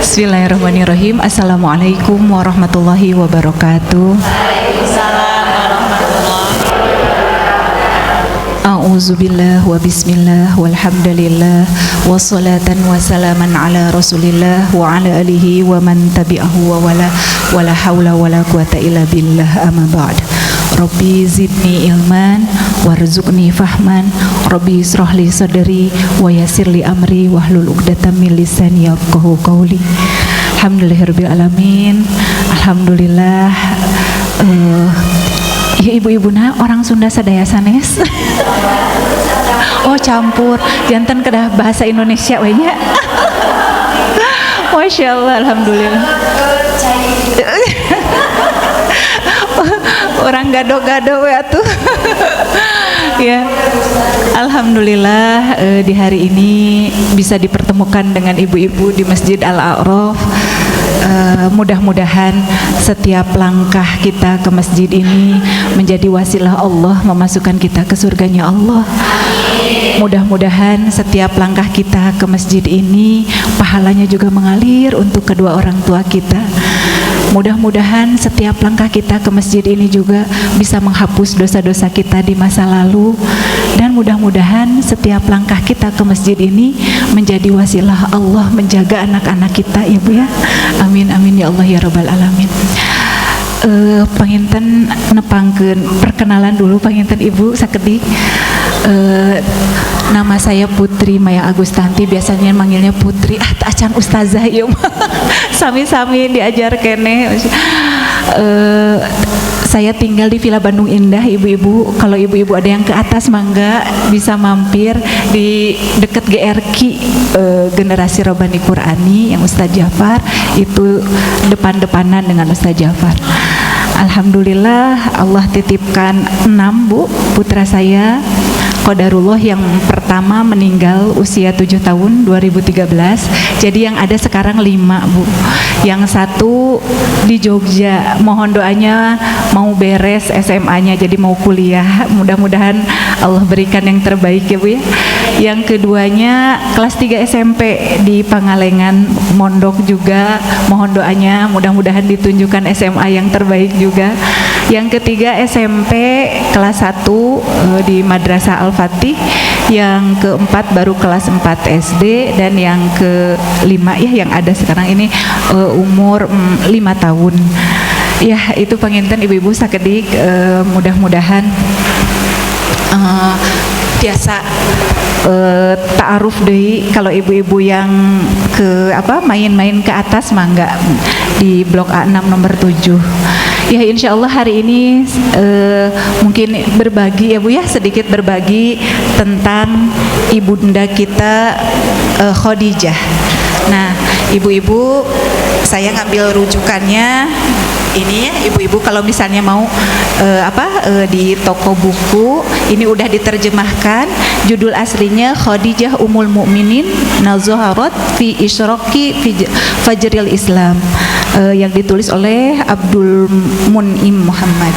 Bismillahirrahmanirrahim. Assalamualaikum warahmatullahi wabarakatuh. Waalaikumsalam warahmatullahi wabarakatuh. A'udzubillah wa bismillah walhamdulillah wassalatan wassalaman ala rasulillah wa ala alihi wa man tabi'ahu wa wala hawla wala quwata illa billah, amma ba'd. Rabbi zidni ilman warzuqni fahman, Rabbi israhli sadri wa yassirli amri wahlul 'uqdatam min lisani yafqahu qawli. Alhamdulillahirabbil alamin. Alhamdulillah. Ya ibu-ibu nah orang Sunda sadaya sanes. Oh campur janten kedah bahasa Indonesia we nya. Masya Allah, alhamdulillah. Orang gado-gado we atuh. Ya, alhamdulillah di hari ini bisa dipertemukan dengan ibu-ibu di Masjid Al-A'raf. Mudah-mudahan setiap langkah kita ke masjid ini menjadi wasilah Allah memasukkan kita ke surganya Allah. Mudah-mudahan setiap langkah kita ke masjid ini pahalanya juga mengalir untuk kedua orang tua kita. Mudah-mudahan setiap langkah kita ke masjid ini juga bisa menghapus dosa-dosa kita di masa lalu. Dan mudah-mudahan setiap langkah kita ke masjid ini menjadi wasilah Allah menjaga anak-anak kita ya Bu ya. Amin amin ya Allah ya rabbal alamin. Panginten nepangkeun perkenalan dulu panginten Ibu sakedik. Nama saya Putri Maya Agustanti, biasanya manggilnya Putri. Acan ustazah ieu mah. Sami-sami diajar keneh. Saya tinggal di Villa Bandung Indah, ibu-ibu. Kalau ibu-ibu ada yang ke atas mangga bisa mampir di dekat GRQ Generasi Robani Qurani yang Ustadz Jafar, itu depan-depanan dengan Ustadz Jafar. Alhamdulillah Allah titipkan 6 Bu putra saya. Qadarullah yang pertama meninggal usia 7 tahun 2013. Jadi yang ada sekarang 5 Bu. Yang satu di Jogja, mohon doanya mau beres SMA-nya jadi mau kuliah. Mudah-mudahan Allah berikan yang terbaik ya Bu ya. Yang keduanya kelas 3 SMP di Pangalengan mondok juga. Mohon doanya mudah-mudahan ditunjukkan SMA yang terbaik juga. Yang ketiga SMP kelas 1 di Madrasah Al-Fatih. Yang keempat baru kelas 4 SD. Dan yang kelima ya yang ada sekarang ini umur 5 tahun. Ya itu panginten ibu-ibu sakedik, mudah-mudahan biasa ta'aruf deui kalau ibu-ibu yang ke main-main ke atas mangga di blok A6 nomor 7. Ya insya Allah hari ini mungkin berbagi ya Bu ya, sedikit berbagi tentang ibunda kita Khadijah. Nah ibu-ibu saya ngambil rujukannya ini ya ibu-ibu, kalau misalnya mau di toko buku ini udah diterjemahkan. Judul aslinya Khadijah Ummul Mukminin Nazoharat fi Isyraqi Fajril Islam, yang ditulis oleh Abdul Mun'im Muhammad.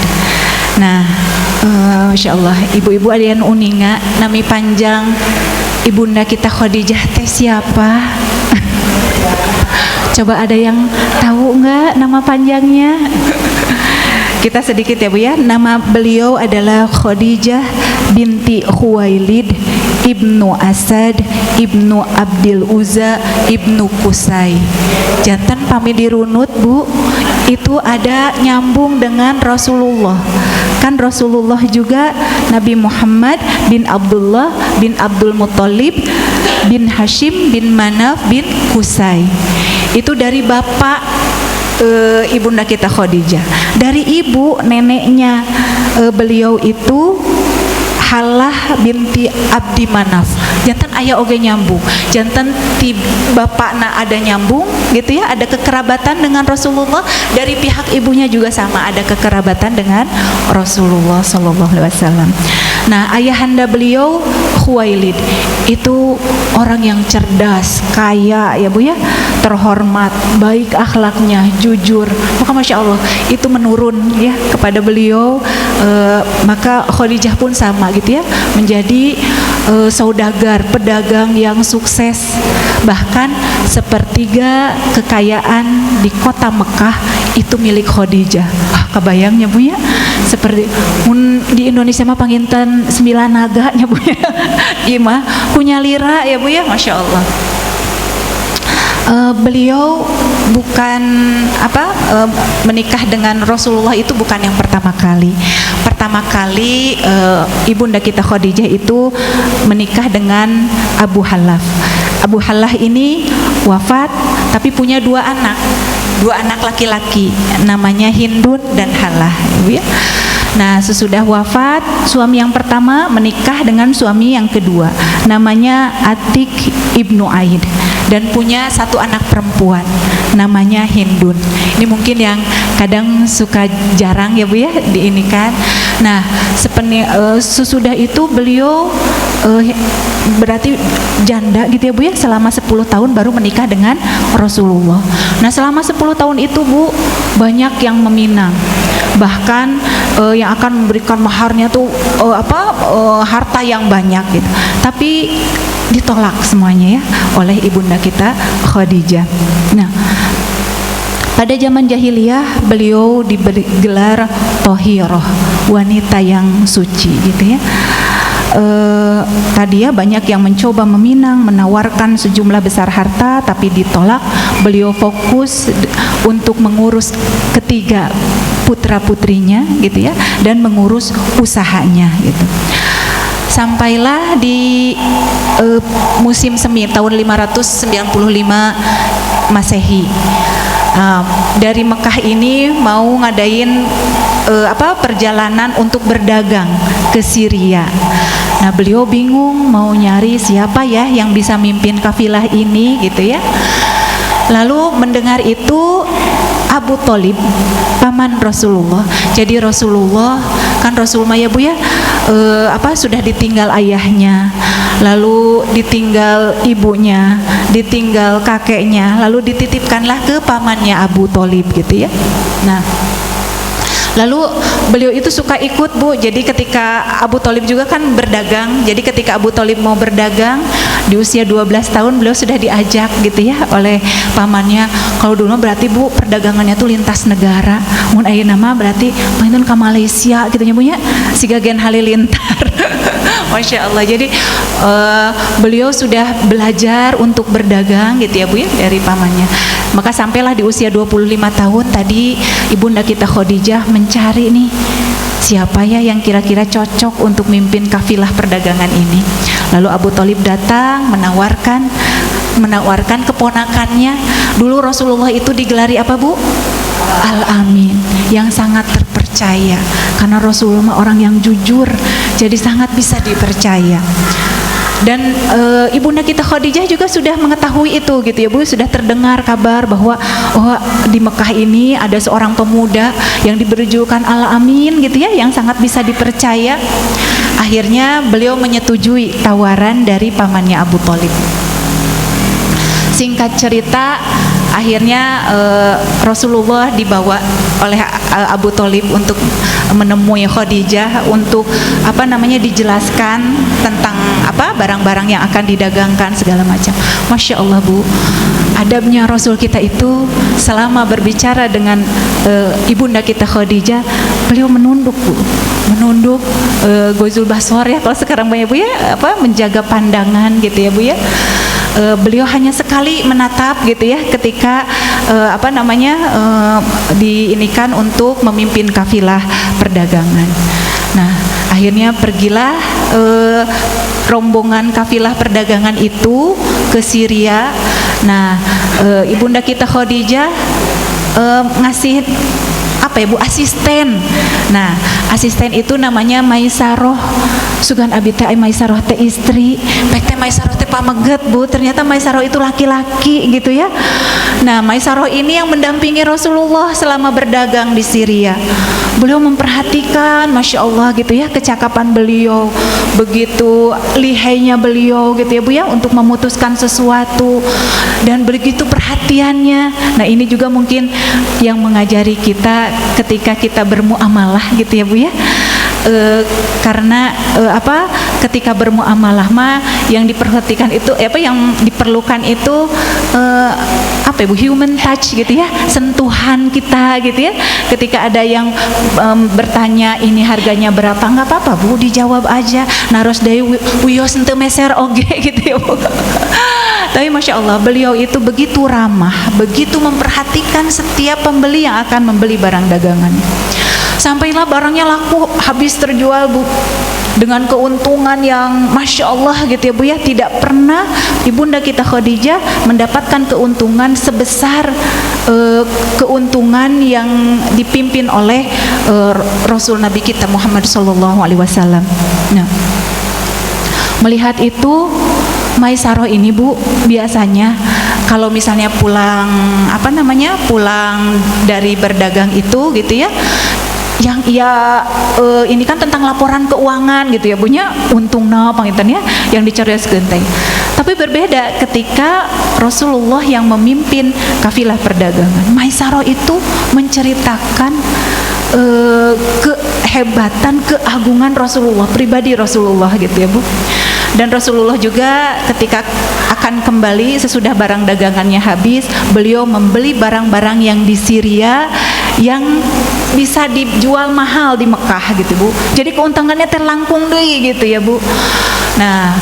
Nah Masya Allah ibu-ibu ada yang uninga nami panjang ibunda kita Khadijah teh siapa? Coba ada yang tahu nggak nama panjangnya? Kita sedikit ya Bu ya. Nama beliau adalah Khadijah binti Khuwailid ibnu Asad ibnu Abdil Uzza ibnu Qusay. Jantan pami dirunut Bu, itu ada nyambung dengan Rasulullah. Kan Rasulullah juga Nabi Muhammad bin Abdullah bin Abdul Muttalib bin Hashim bin Manaf bin Qusay. Itu dari bapak ibunda kita Khadijah. Dari ibu neneknya beliau itu Halah binti Abdi Manaf. Jantan ayah oge nyambung. Jantan ti bapakna ada nyambung gitu ya, ada kekerabatan dengan Rasulullah. Dari pihak ibunya juga sama, ada kekerabatan dengan Rasulullah sallallahu alaihi wasallam. Nah, ayahanda beliau Khuwailid itu orang yang cerdas, kaya ya Bu ya, terhormat, baik akhlaknya, jujur. Maka Masya Allah itu menurun ya kepada beliau. Maka Khadijah pun sama gitu ya, menjadi saudagar, pedagang pedagang yang sukses. Bahkan sepertiga kekayaan di kota Mekah itu milik Khadijah. Kebayangnya Bu ya, seperti di Indonesia mah panginten 9 naganya Bu ya. Ima punya lira ya Bu ya, Masya Allah. Beliau bukan menikah dengan Rasulullah itu bukan yang pertama kali. Pertama kali ibunda kita Khadijah itu menikah dengan Abu Halaf. Abu Halaf ini wafat tapi punya dua anak laki-laki, namanya Hindun dan Halah, ya. Nah, sesudah wafat, suami yang pertama menikah dengan suami yang kedua, namanya Atik ibnu Aid, dan punya satu anak perempuan, namanya Hindun. Ini mungkin yang kadang suka jarang ya Bu ya, diinikan. Nah, sesudah itu beliau berarti janda gitu ya Bu ya, selama 10 tahun baru menikah dengan Rasulullah. Nah, selama 10 tahun itu Bu, banyak yang meminang. Bahkan yang akan memberikan maharnya tuh harta yang banyak gitu. Tapi ditolak semuanya ya oleh ibunda kita Khadijah. Nah, pada zaman jahiliyah beliau diberi gelar Thohiroh, wanita yang suci gitu ya. Tadi ya banyak yang mencoba meminang, menawarkan sejumlah besar harta tapi ditolak. Beliau fokus untuk mengurus ketiga putra-putrinya gitu ya, dan mengurus usahanya gitu. Sampailah di musim semi tahun 595 Masehi. Dari Mekah ini mau ngadain perjalanan untuk berdagang ke Syria. Nah, beliau bingung mau nyari siapa ya yang bisa mimpin kafilah ini gitu ya. Lalu mendengar itu Abu Thalib, paman Rasulullah. Jadi Rasulullah kan Rasulullah ya Bu ya, sudah ditinggal ayahnya, lalu ditinggal ibunya, ditinggal kakeknya, lalu dititipkanlah ke pamannya Abu Thalib gitu ya. Nah, lalu beliau itu suka ikut Bu. Jadi ketika Abu Thalib juga kan berdagang, jadi ketika Abu Thalib mau berdagang di usia 12 tahun beliau sudah diajak gitu ya oleh pamannya. Kalau dulu berarti Bu perdagangannya tuh lintas negara. Mun ayeuna mah berarti paintun ke Malaysia gitu nya Bu ya. Siga Gen Halilintar. Masya Allah. Jadi beliau sudah belajar untuk berdagang gitu ya Bu ya dari pamannya. Maka sampailah di usia 25 tahun tadi ibunda kita Khadijah mencari nih siapa ya yang kira-kira cocok untuk mimpin kafilah perdagangan ini. Lalu Abu Thalib datang menawarkan keponakannya. Dulu Rasulullah itu digelari apa Bu? Al-Amin, yang sangat terpercaya. Karena Rasulullah orang yang jujur, jadi sangat bisa dipercaya. Dan ibunda kita Khadijah juga sudah mengetahui itu gitu ya Bu, sudah terdengar kabar bahwa di Mekah ini ada seorang pemuda yang diberi julukan Al-Amin gitu ya, yang sangat bisa dipercaya. Akhirnya beliau menyetujui tawaran dari pamannya Abu Thalib. Singkat cerita, akhirnya Rasulullah dibawa oleh Abu Thalib untuk menemui Khadijah untuk dijelaskan tentang barang-barang yang akan didagangkan segala macam. Masya Allah Bu, adabnya Rasul kita itu selama berbicara dengan ibunda kita Khadijah, beliau menunduk Bu, Gozul Basor ya kalau sekarang banyak Bu ya, menjaga pandangan gitu ya Bu ya. Beliau hanya sekali menatap gitu ya ketika diinikan untuk memimpin kafilah perdagangan. Nah, akhirnya pergilah rombongan kafilah perdagangan itu ke Syria. Nah, ibunda kita Khadijah ngasih Bu, asisten. Nah, asisten itu namanya Maisaroh. Sugan abi teh Maisaroh teh istri, pek teh Maisaroh teh pameget Bu. Ternyata Maisaroh itu laki-laki gitu ya. Nah, Maisaroh ini yang mendampingi Rasulullah selama berdagang di Syria. Beliau memperhatikan, Masya Allah gitu ya, kecakapan beliau, begitu lihainya beliau gitu ya Bu ya, untuk memutuskan sesuatu, dan begitu perhatiannya. Nah, ini juga mungkin yang mengajari kita ketika kita bermuamalah gitu ya Bu ya. Karena ketika bermuamalah mah yang diperhatikan itu yang diperlukan itu human touch gitu ya, sentuhan kita gitu ya. Ketika ada yang bertanya ini harganya berapa, nggak apa-apa Bu, dijawab aja, naros deui wios henteu meser oge gitu ya Bu. Tapi Masya Allah, beliau itu begitu ramah, begitu memperhatikan setiap pembeli yang akan membeli barang dagangan. Sampailah barangnya laku, habis terjual Bu, dengan keuntungan yang Masya Allah gitu ya Bu ya. Tidak pernah ibunda kita Khadijah mendapatkan keuntungan sebesar keuntungan yang dipimpin oleh Rasul Nabi kita Muhammad SAW. Nah, melihat itu, Maisaroh ini Bu, biasanya kalau misalnya pulang pulang dari berdagang itu gitu ya, yang ini kan tentang laporan keuangan gitu ya punya untung panginten ya yang dicarioskeun teh. Tapi berbeda ketika Rasulullah yang memimpin kafilah perdagangan. Maisaroh itu menceritakan kehebatan, keagungan Rasulullah, pribadi Rasulullah gitu ya Bu. Dan Rasulullah juga ketika akan kembali sesudah barang dagangannya habis, beliau membeli barang-barang yang di Syria yang bisa dijual mahal di Mekah gitu Bu. Jadi keuntungannya terlangkung deui gitu ya Bu. Nah,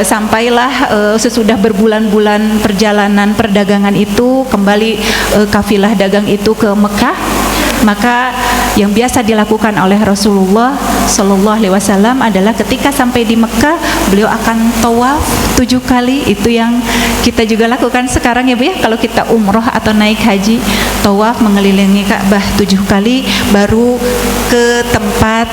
sampailah sesudah berbulan-bulan perjalanan perdagangan itu, kembali kafilah dagang itu ke Mekah. Maka yang biasa dilakukan oleh Rasulullah Sallallahu Alaihi Wasallam adalah ketika sampai di Mekah, beliau akan tawaf 7 kali. Itu yang kita juga lakukan sekarang ya Bu ya. Kalau kita umroh atau naik haji, tawaf mengelilingi Ka'bah 7 kali, baru ke tempat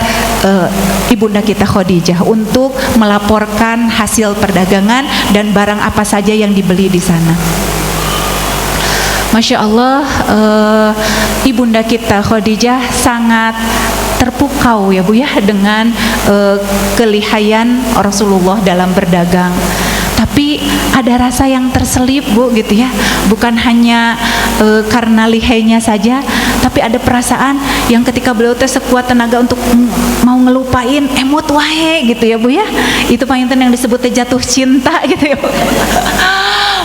ibunda kita Khadijah untuk melaporkan hasil perdagangan dan barang apa saja yang dibeli di sana. Masya Allah, ibunda kita Khadijah sangat terpukau ya Bu ya dengan kelihayan Rasulullah dalam berdagang. Tapi ada rasa yang terselip Bu gitu ya, bukan hanya karena lihainya saja, tapi ada perasaan yang ketika beliau teh sekuat tenaga untuk mau ngelupain, emot wae gitu ya Bu ya. Itu panginten yang disebut teh jatuh cinta gitu ya Bu.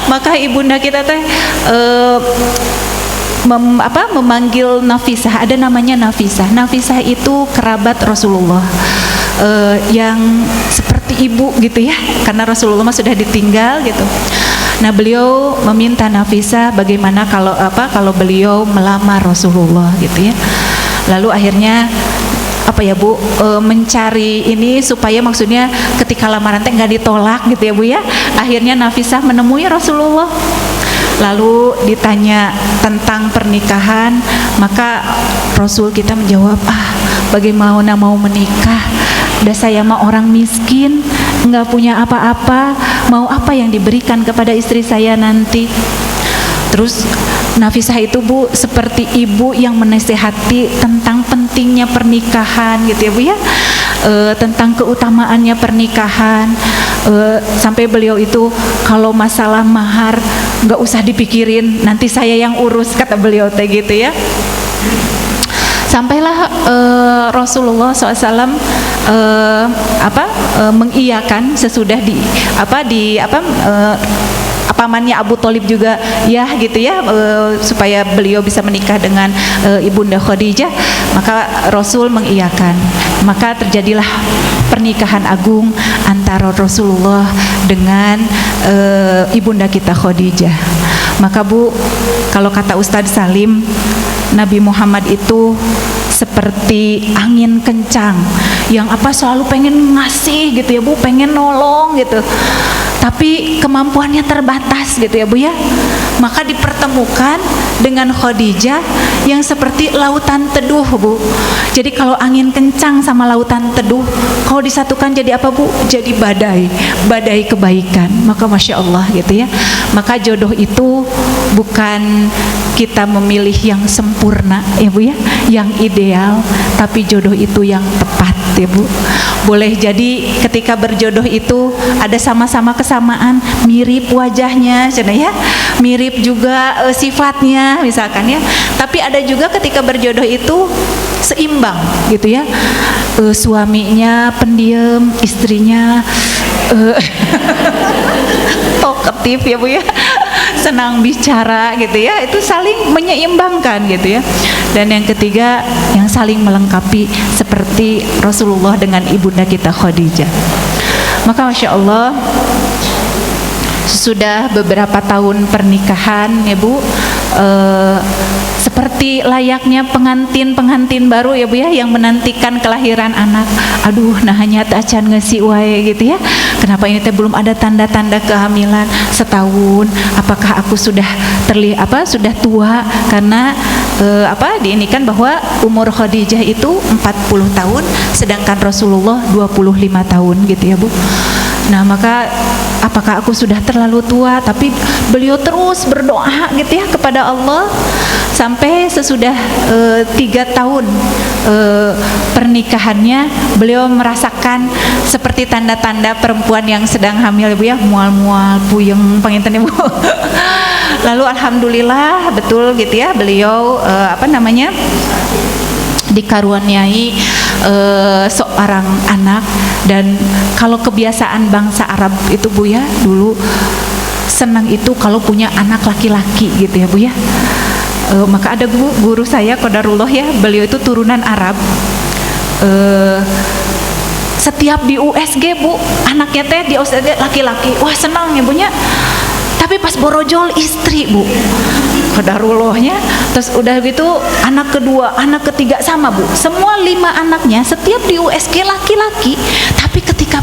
Maka ibunda kita teh memanggil Nafisah. Ada namanya Nafisah. Nafisah itu kerabat Rasulullah, yang seperti ibu gitu ya, karena Rasulullah sudah ditinggal gitu. Nah, beliau meminta Nafisah bagaimana kalau beliau melamar Rasulullah gitu ya. Lalu akhirnya mencari ini supaya maksudnya ketika lamaran teh nggak ditolak gitu ya Bu ya. Akhirnya Nafisah menemui Rasulullah, lalu ditanya tentang pernikahan. Maka Rasul kita menjawab, bagaimana mau menikah, dah saya mah orang miskin, nggak punya apa-apa, mau apa yang diberikan kepada istri saya nanti. Terus Nafisah itu Bu seperti ibu yang menasehati tentang pentingnya pernikahan gitu ya Bu ya, tentang keutamaannya pernikahan, sampai beliau itu kalau masalah mahar nggak usah dipikirin, nanti saya yang urus, kata beliau teh gitu ya. Sampailah Rasulullah SAW mengiyakan sesudah pamannya Abu Thalib juga ya gitu ya, supaya beliau bisa menikah dengan ibunda Khadijah. Maka Rasul mengiyakan, maka terjadilah pernikahan agung antara Rasulullah dengan ibunda kita Khadijah. Maka Bu, kalau kata Ustadz Salim, Nabi Muhammad itu seperti angin kencang yang selalu pengen ngasih gitu ya Bu, pengen nolong gitu, tapi kemampuannya terbatas gitu ya Bu ya. Maka dipertemukan dengan Khadijah yang seperti lautan teduh Bu. Jadi kalau angin kencang sama lautan teduh, kalau disatukan jadi apa Bu? Jadi badai kebaikan. Maka Masya Allah gitu ya. Maka jodoh itu bukan kita memilih yang sempurna ya Bu ya, yang ideal, tapi jodoh itu yang tepat. ya Bu. Boleh jadi ketika berjodoh itu ada sama-sama kesamaan, mirip wajahnya, ya, mirip juga sifatnya misalkan ya. Tapi ada juga ketika berjodoh itu seimbang gitu ya. Suaminya pendiam, istrinya talkatif ya Bu ya, senang bicara gitu ya, itu saling menyeimbangkan gitu ya. Dan yang ketiga yang saling melengkapi seperti Rasulullah dengan ibunda kita Khadijah. Maka Masya Allah, sudah beberapa tahun pernikahan ya Bu, seperti layaknya pengantin baru ya Bu ya, yang menantikan kelahiran anak. Aduh, nah hanya acan ngesi wae gitu ya. Kenapa ini teh belum ada tanda-tanda kehamilan setahun? Apakah aku sudah sudah tua? Karena diinikan bahwa umur Khadijah itu 40 tahun, sedangkan Rasulullah 25 tahun gitu ya Bu. Nah maka apakah aku sudah terlalu tua? Tapi beliau terus berdoa gitu ya kepada Allah sampai sesudah 3 tahun pernikahannya, beliau merasakan seperti tanda-tanda perempuan yang sedang hamil Bu ya, mual-mual, puyeng, panginten Ibu. Lalu alhamdulillah betul gitu ya, beliau dikaruniai seorang anak. Dan kalau kebiasaan bangsa Arab itu Bu ya, dulu senang itu kalau punya anak laki-laki gitu ya Bu ya. Maka ada guru saya qadarullah ya, beliau itu turunan Arab. Setiap di USG Bu, anaknya teh di USG laki-laki, wah senang ya Bu nya. Tapi pas borojol istri Bu, qadarullahnya. Terus udah gitu anak kedua, anak ketiga sama Bu, semua 5 anaknya setiap di USG laki-laki, tapi ketika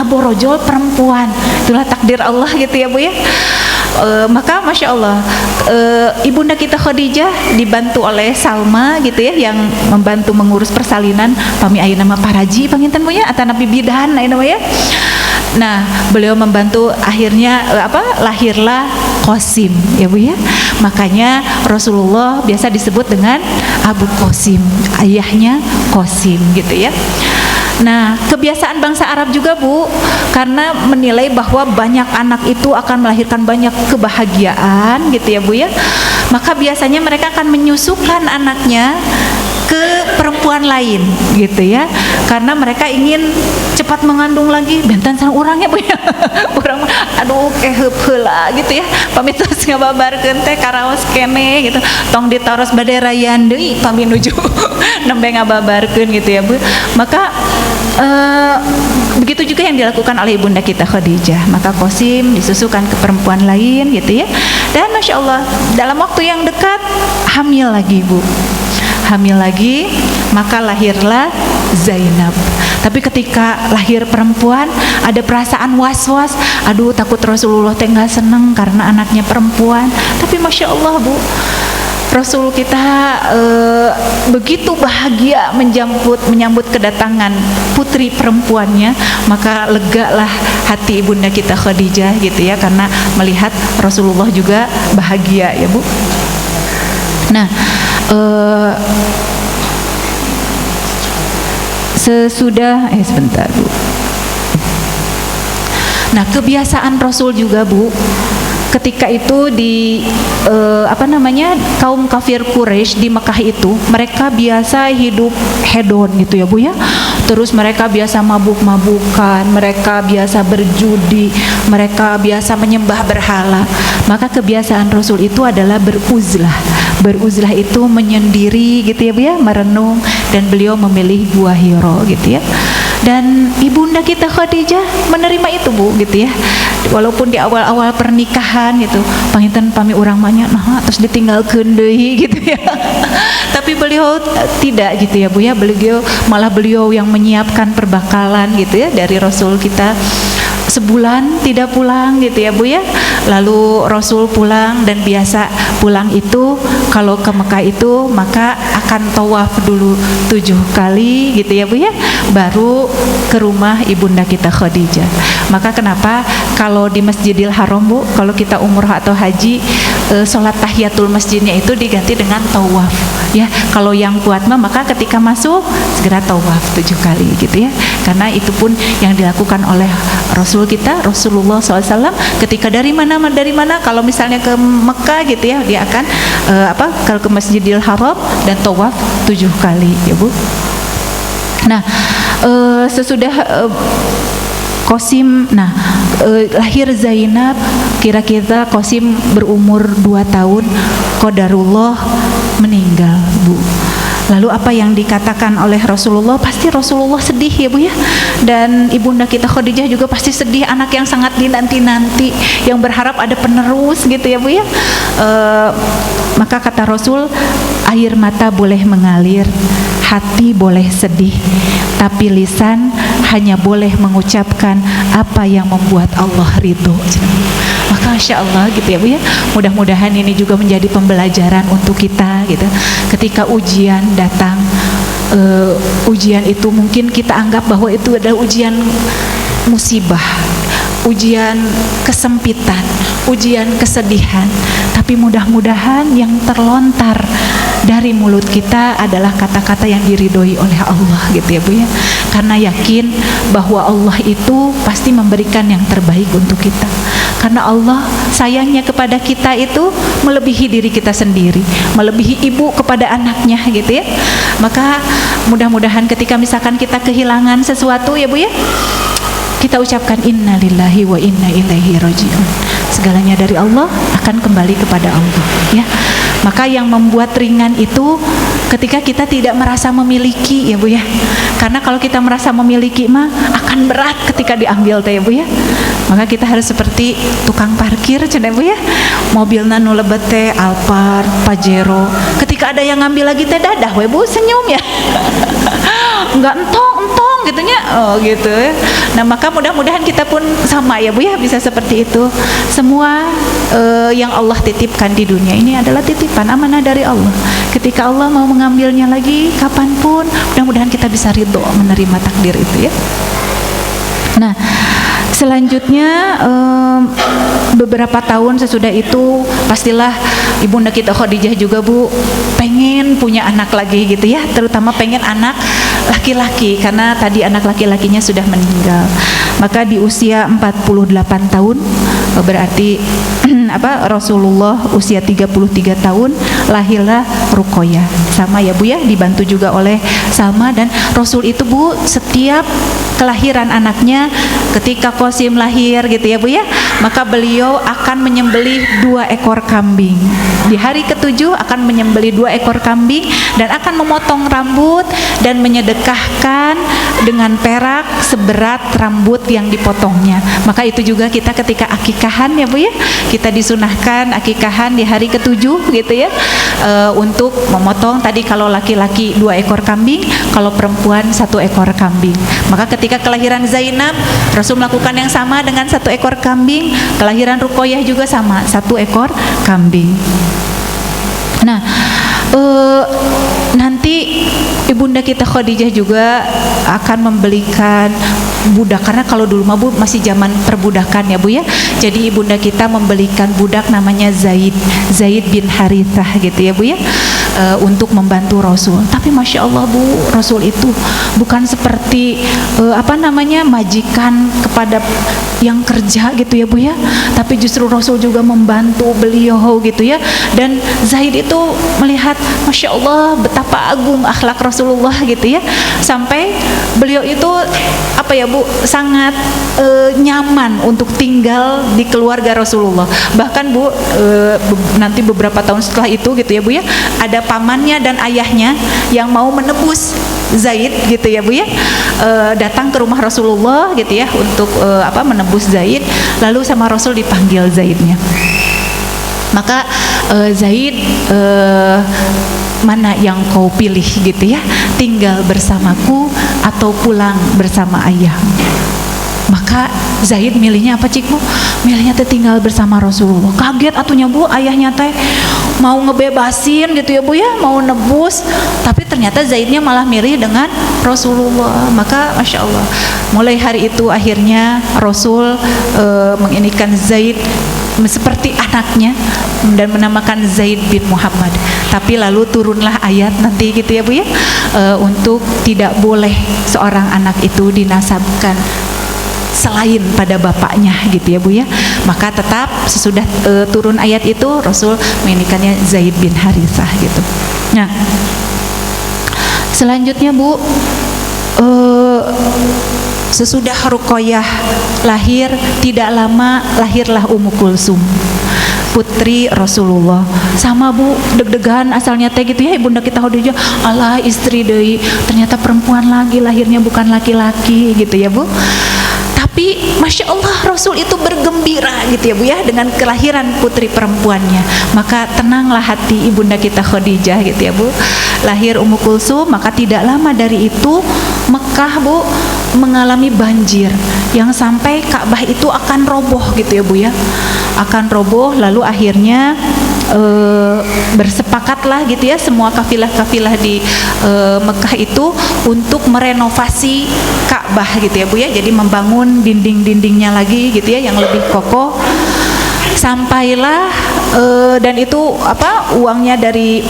borojol perempuan. Itulah takdir Allah gitu ya Bu ya. Maka Masya Allah, ibunda kita Khadijah dibantu oleh Salma gitu ya, yang membantu mengurus persalinan. Pami ayeuna nama paraji panginten Bu ya, atau nabi bidan ayeuna ya. Nah beliau membantu, akhirnya lahirlah Qasim ya Bu ya. Makanya Rasulullah biasa disebut dengan Abu Qasim, ayahnya Qasim gitu ya. Nah kebiasaan bangsa Arab juga Bu, karena menilai bahwa banyak anak itu akan melahirkan banyak kebahagiaan gitu ya Bu ya, maka biasanya mereka akan menyusukan anaknya ke perempuan lain gitu ya, karena mereka ingin cepat mengandung lagi. Benten sang orangnya Bu ya, orang aduh keheup heula gitu ya, pamit terus ngababarkeun teh karaos kene gitu, tong ditaros bade rayan deui pami nuju nembe ngababarkeun gitu ya Bu. Maka begitu juga yang dilakukan oleh ibunda kita Khadijah. Maka Qasim disusukan ke perempuan lain gitu ya. Dan Masya Allah dalam waktu yang dekat hamil lagi Bu, hamil lagi, maka lahirlah Zainab. Tapi ketika lahir perempuan ada perasaan was-was, aduh takut Rasulullah teh nggak seneng karena anaknya perempuan. Tapi Masya Allah Bu, Rasul kita begitu bahagia menyambut kedatangan putri perempuannya. Maka legalah hati ibunda kita Khadijah gitu ya, karena melihat Rasulullah juga bahagia ya Bu. Nah sesudah sebentar Bu. Nah kebiasaan Rasul juga Bu, ketika itu di kaum kafir Quraisy di Mekah itu, mereka biasa hidup hedon gitu ya Bu ya. Terus mereka biasa mabuk-mabukan, mereka biasa berjudi, mereka biasa menyembah berhala. Maka kebiasaan Rasul itu adalah beruzlah. Beruzlah itu menyendiri gitu ya Bu ya, merenung, dan beliau memilih Gua Hiro gitu ya. Dan ibunda kita Khadijah menerima itu Bu gitu ya. Walaupun di awal-awal pernikahan gitu, panginten pami urang manya nah terus ditinggalkeun deui gitu ya. Tapi beliau tidak gitu ya Bu ya. Beliau yang menyiapkan perbakalan gitu ya dari Rasul kita. Sebulan tidak pulang gitu ya Bu ya. Lalu Rasul pulang, dan biasa pulang itu kalau ke Mekah itu maka akan tawaf dulu 7 kali gitu ya Bu ya, baru ke rumah ibunda kita Khadijah. Maka kenapa kalau di Masjidil Haram Bu, kalau kita umrah atau haji sholat tahiyatul masjidnya itu diganti dengan tawaf ya. Kalau yang kuat maka ketika masuk segera tawaf 7 kali gitu ya, karena itu pun yang dilakukan oleh Rasul kita Rasulullah SAW ketika dari mana kalau misalnya ke Mekah gitu ya, dia akan kalau ke Masjidil Haram dan tawaf 7 kali ya Bu. Nah sesudah Qasim, lahir Zainab, kira-kira Qasim berumur 2 tahun, qadarullah meninggal Bu. Lalu apa yang dikatakan oleh Rasulullah, pasti Rasulullah sedih ya Bu ya, dan ibunda kita Khadijah juga pasti sedih, anak yang sangat dinanti-nanti, yang berharap ada penerus gitu ya Bu ya. Maka kata Rasul, air mata boleh mengalir, hati boleh sedih, tapi lisan hanya boleh mengucapkan apa yang membuat Allah ridho. Maka Masya Allah gitu ya Bu ya, mudah-mudahan ini juga menjadi pembelajaran untuk kita gitu. Ketika ujian datang, ujian itu mungkin kita anggap bahwa itu adalah ujian musibah, ujian kesempitan, ujian kesedihan, tapi mudah-mudahan yang terlontar dari mulut kita adalah kata-kata yang diridhoi oleh Allah gitu ya Bu ya. Karena yakin bahwa Allah itu pasti memberikan yang terbaik untuk kita. Karena Allah sayangnya kepada kita itu melebihi diri kita sendiri, melebihi ibu kepada anaknya gitu ya. Maka mudah-mudahan ketika misalkan kita kehilangan sesuatu ya Bu ya, kita ucapkan innalillahi wa inna ilaihi rajiun. Segalanya dari Allah akan kembali kepada Allah ya. Maka yang membuat ringan itu ketika kita tidak merasa memiliki ya Bu ya. Karena kalau kita merasa memiliki akan berat ketika diambil teh ya Bu ya. Maka kita harus seperti tukang parkir cenah Bu ya. Mobilna nu lebet teh Alphard, Pajero. Ketika ada yang ngambil lagi teh dadah we Bu, senyum ya. Enggak entong gitunya, gitu ya. Nah maka mudah-mudahan kita pun sama ya Bu ya, bisa seperti itu. Semua yang Allah titipkan di dunia ini adalah titipan amanah dari Allah. Ketika Allah mau mengambilnya lagi kapanpun, mudah-mudahan kita bisa ridho menerima takdir itu ya. Nah selanjutnya beberapa tahun sesudah itu pastilah ibunda kita Khadijah juga Bu pengen punya anak lagi gitu ya, terutama pengen anak laki-laki karena tadi anak laki-lakinya sudah meninggal. Maka di usia 48 tahun berarti Rasulullah usia 33 tahun lahirlah Ruqayyah. Sama ya Bu ya, dibantu juga oleh Salma. Dan Rasul itu Bu setiap kelahiran anaknya ketika Qasim lahir gitu ya Bu ya, maka beliau akan menyembelih 2 ekor kambing. Di hari ke-7 akan menyembelih 2 ekor kambing dan akan memotong rambut dan menyedekahkan dengan perak seberat rambut yang dipotongnya. Maka itu juga kita ketika akikahan ya Bu ya, kita disunahkan akikahan di hari ke-7 gitu ya, untuk memotong tadi kalau laki-laki 2 ekor kambing, kalau perempuan 1 ekor kambing. Maka ketika kelahiran Zainab, Rasul melakukan yang sama dengan 1 ekor kambing. Kelahiran Ruqayyah juga sama, 1 ekor kambing. Nah nanti ibunda kita Khadijah juga akan membelikan budak, karena kalau dulu Bu masih zaman perbudakan ya Bu ya. Jadi ibunda kita membelikan budak namanya Zaid bin Harithah gitu ya Bu ya, untuk membantu Rasul. Tapi Masya Allah Bu, Rasul itu bukan seperti majikan kepada yang kerja gitu ya Bu ya, tapi justru Rasul juga membantu beliau gitu ya. Dan Zaid itu melihat Masya Allah betapa agung akhlak Rasulullah gitu ya, sampai beliau itu sangat nyaman untuk tinggal di keluarga Rasulullah. Bahkan Bu nanti beberapa tahun setelah itu gitu ya Bu ya, ada pamannya dan ayahnya yang mau menebus Zaid gitu ya Bu ya, datang ke rumah Rasulullah gitu ya untuk menebus Zaid. Lalu sama Rasul dipanggil Zaidnya. Maka Zaid, mana yang kau pilih gitu ya, tinggal bersamaku atau pulang bersama ayahmu? Maka Zaid milihnya apa Cik Bu? Milihnya teh tinggal bersama Rasulullah. Kaget atunya Bu, ayahnya teh mau ngebebasin gitu ya Bu ya, mau nebus, tapi ternyata Zaidnya malah milih dengan Rasulullah. Maka Masya Allah, mulai hari itu akhirnya Rasul menginikan Zaid seperti anak anaknya dan menamakan Zaid bin Muhammad. Tapi lalu turunlah ayat nanti gitu ya Bu ya, untuk tidak boleh seorang anak itu dinasabkan selain pada bapaknya gitu ya Bu ya. Maka tetap sesudah turun ayat itu Rasul meninikannya Zaid bin Harithah gitu. Nah, selanjutnya Bu, sesudah Ruqayyah lahir tidak lama lahirlah Ummu Kulsum, putri Rasulullah. Sama Bu, deg-degan asalnya teh gitu ya ibunda kita Khadijah, Allah istri deui, ternyata perempuan lagi lahirnya bukan laki-laki gitu ya Bu. Tapi Masya Allah Rasul itu bergembira gitu ya Bu ya dengan kelahiran putri perempuannya. Maka tenanglah hati ibunda kita Khadijah gitu ya Bu. Lahir Ummu Kulsum, maka tidak lama dari itu Mekah Bu mengalami banjir yang sampai Ka'bah itu akan roboh gitu ya Bu ya. Akan roboh, lalu akhirnya bersepakatlah gitu ya semua kafilah-kafilah di Mekah itu untuk merenovasi Ka'bah gitu ya Bu ya. Jadi membangun dinding-dindingnya lagi gitu ya yang lebih kokoh. Sampailah dan itu uangnya dari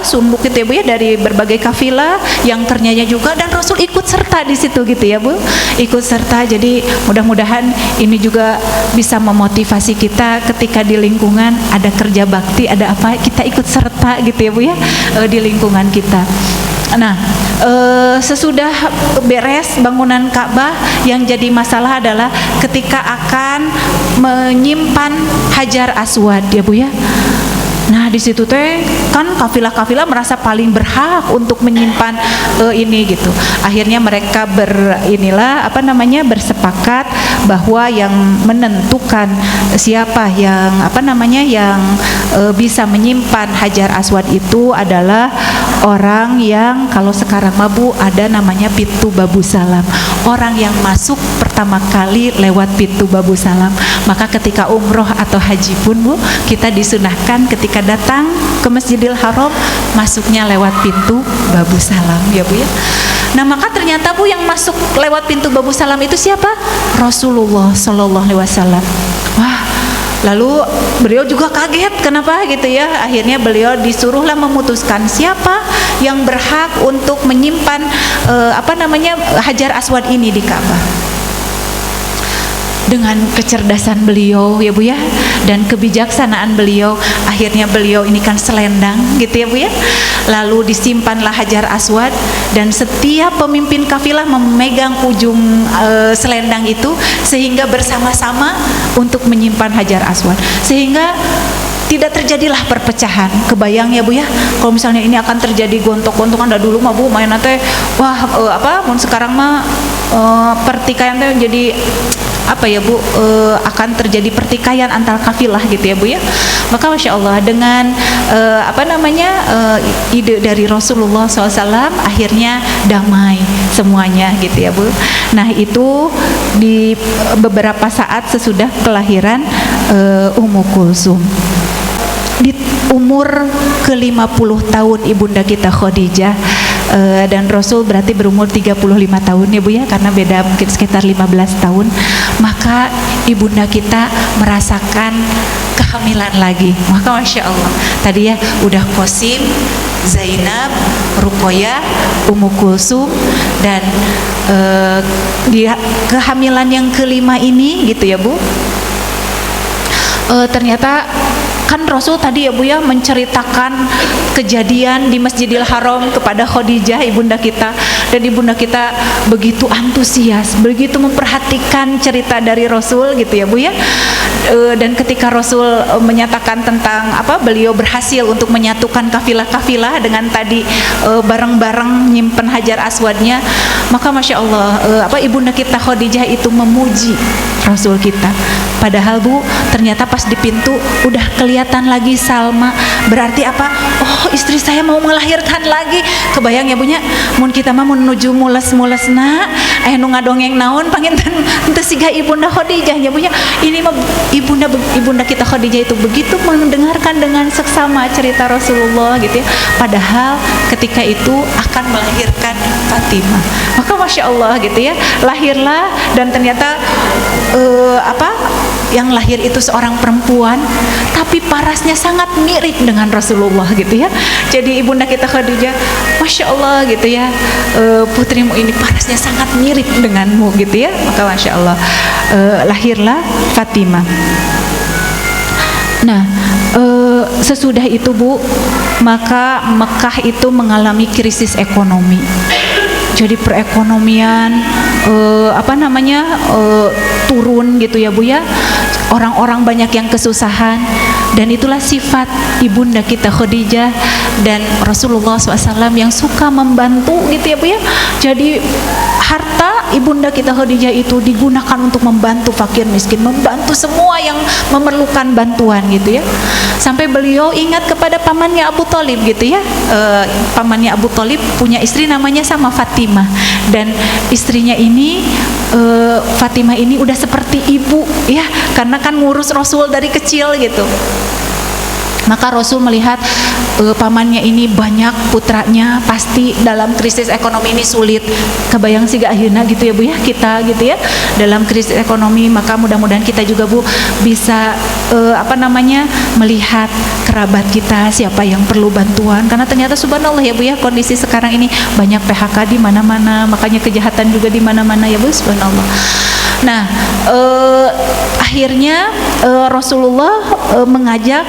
sunduk gitu ya Bu ya, dari berbagai kafilah yang ternyata juga, dan Rasul ikut serta di situ gitu ya Bu, ikut serta. Jadi mudah-mudahan ini juga bisa memotivasi kita ketika di lingkungan ada kerja bakti, ada apa, kita ikut serta gitu ya Bu ya di lingkungan kita. Nah, sesudah beres bangunan Ka'bah, yang jadi masalah adalah ketika akan menyimpan Hajar Aswad ya Bu ya. Nah di situ teh kan kafilah-kafilah merasa paling berhak untuk menyimpan ini gitu. Akhirnya mereka bersepakat bahwa yang menentukan siapa yang yang bisa menyimpan Hajar Aswad itu adalah orang yang kalau sekarang Bu ada namanya pintu Babu Salam. Orang yang masuk pertama kali lewat pintu Babu Salam. Maka ketika umroh atau haji pun Bu, kita disunahkan ketika datang ke Masjidil Haram masuknya lewat pintu Babu Salam ya Bu ya. Nah maka ternyata Bu yang masuk lewat pintu Babu Salam itu siapa? Rasulullah Shallallahu Alaihi Wasallam. Wah, lalu beliau juga kaget kenapa gitu ya. Akhirnya beliau disuruhlah memutuskan siapa yang berhak untuk menyimpan Hajar Aswad ini di Ka'bah. Dengan kecerdasan beliau ya Bu ya, dan kebijaksanaan beliau, akhirnya beliau ini kan selendang gitu ya Bu ya. Lalu disimpanlah Hajar Aswad, dan setiap pemimpin kafilah memegang ujung selendang itu sehingga bersama-sama untuk menyimpan Hajar Aswad, sehingga tidak terjadilah perpecahan. Kebayang ya Bu ya, kalau misalnya ini akan terjadi gontok-gontokan. Dah dulu mah Bu main teh mun sekarang mah pertikaian teh jadi akan terjadi pertikaian antar kafilah gitu ya Bu ya. Maka Masya Allah dengan ide dari Rasulullah SAW akhirnya damai semuanya gitu ya Bu. Nah itu di beberapa saat sesudah kelahiran Ummu Kulsum. Di umur ke-50 tahun ibunda kita Khadijah, dan Rasul berarti berumur 35 tahun ya Bu ya, karena beda mungkin sekitar 15 tahun. Maka ibunda kita merasakan kehamilan lagi. Maka Masya Allah tadi ya udah Qasim, Zainab, Ruqayyah, Ummu Kulsum, dan di kehamilan yang kelima ini gitu ya Bu, ternyata kan Rasul tadi ya Bu ya menceritakan kejadian di Masjidil Haram kepada Khadijah ibunda kita, dan ibunda kita begitu antusias, begitu memperhatikan cerita dari Rasul gitu ya Bu ya. Dan ketika Rasul menyatakan tentang beliau berhasil untuk menyatukan kafilah-kafilah dengan tadi bareng-bareng nyimpen Hajar Aswadnya, maka Masya Allah ibunda kita Khadijah itu memuji Rasul kita. Padahal Bu ternyata pas di pintu udah kelihatan lagi Salma. Berarti oh istri saya mau melahirkan lagi. Kebayang ya Bunya, mun kita mah menuju mules-mulesna nu ngadongeng naon panginten teu siga ibunda Khadijah ya Bunya. Ini mah ibunda kita Khadijah itu begitu mendengarkan dengan seksama cerita Rasulullah gitu ya. Padahal ketika itu akan melahirkan Fatimah. Maka Masya Allah gitu ya, lahirlah, dan ternyata yang lahir itu seorang perempuan, tapi parasnya sangat mirip dengan Rasulullah gitu ya. Jadi ibunda kita Khadijah, Masya Allah gitu ya, putrimu ini parasnya sangat mirip denganmu gitu ya. Maka Masya Allah lahirlah Fatimah. Nah, sesudah itu Bu, maka Mekah itu mengalami krisis ekonomi. Jadi perekonomian turun gitu ya Bu ya. Orang-orang banyak yang kesusahan, dan itulah sifat ibunda kita Khadijah dan Rasulullah SAW yang suka membantu gitu ya Bu ya. Jadi harta ibunda kita Khadijah itu digunakan untuk membantu fakir miskin, membantu semua yang memerlukan bantuan gitu ya. Sampai beliau ingat kepada pamannya Abu Thalib gitu ya. Pamannya Abu Thalib punya istri namanya sama Fatimah, dan istrinya ini Fatimah ini udah seperti ibu ya, karena kan ngurus Rasul dari kecil gitu. Maka Rasul melihat pamannya ini banyak putranya, pasti dalam krisis ekonomi ini sulit. Kebayang sih gak akhirnya gitu ya Bu ya, kita gitu ya dalam krisis ekonomi. Maka mudah-mudahan kita juga Bu bisa melihat kerabat kita siapa yang perlu bantuan, karena ternyata subhanallah ya Bu ya, kondisi sekarang ini banyak PHK di mana-mana, makanya kejahatan juga di mana-mana ya Bu, subhanallah. Nah, akhirnya Rasulullah mengajak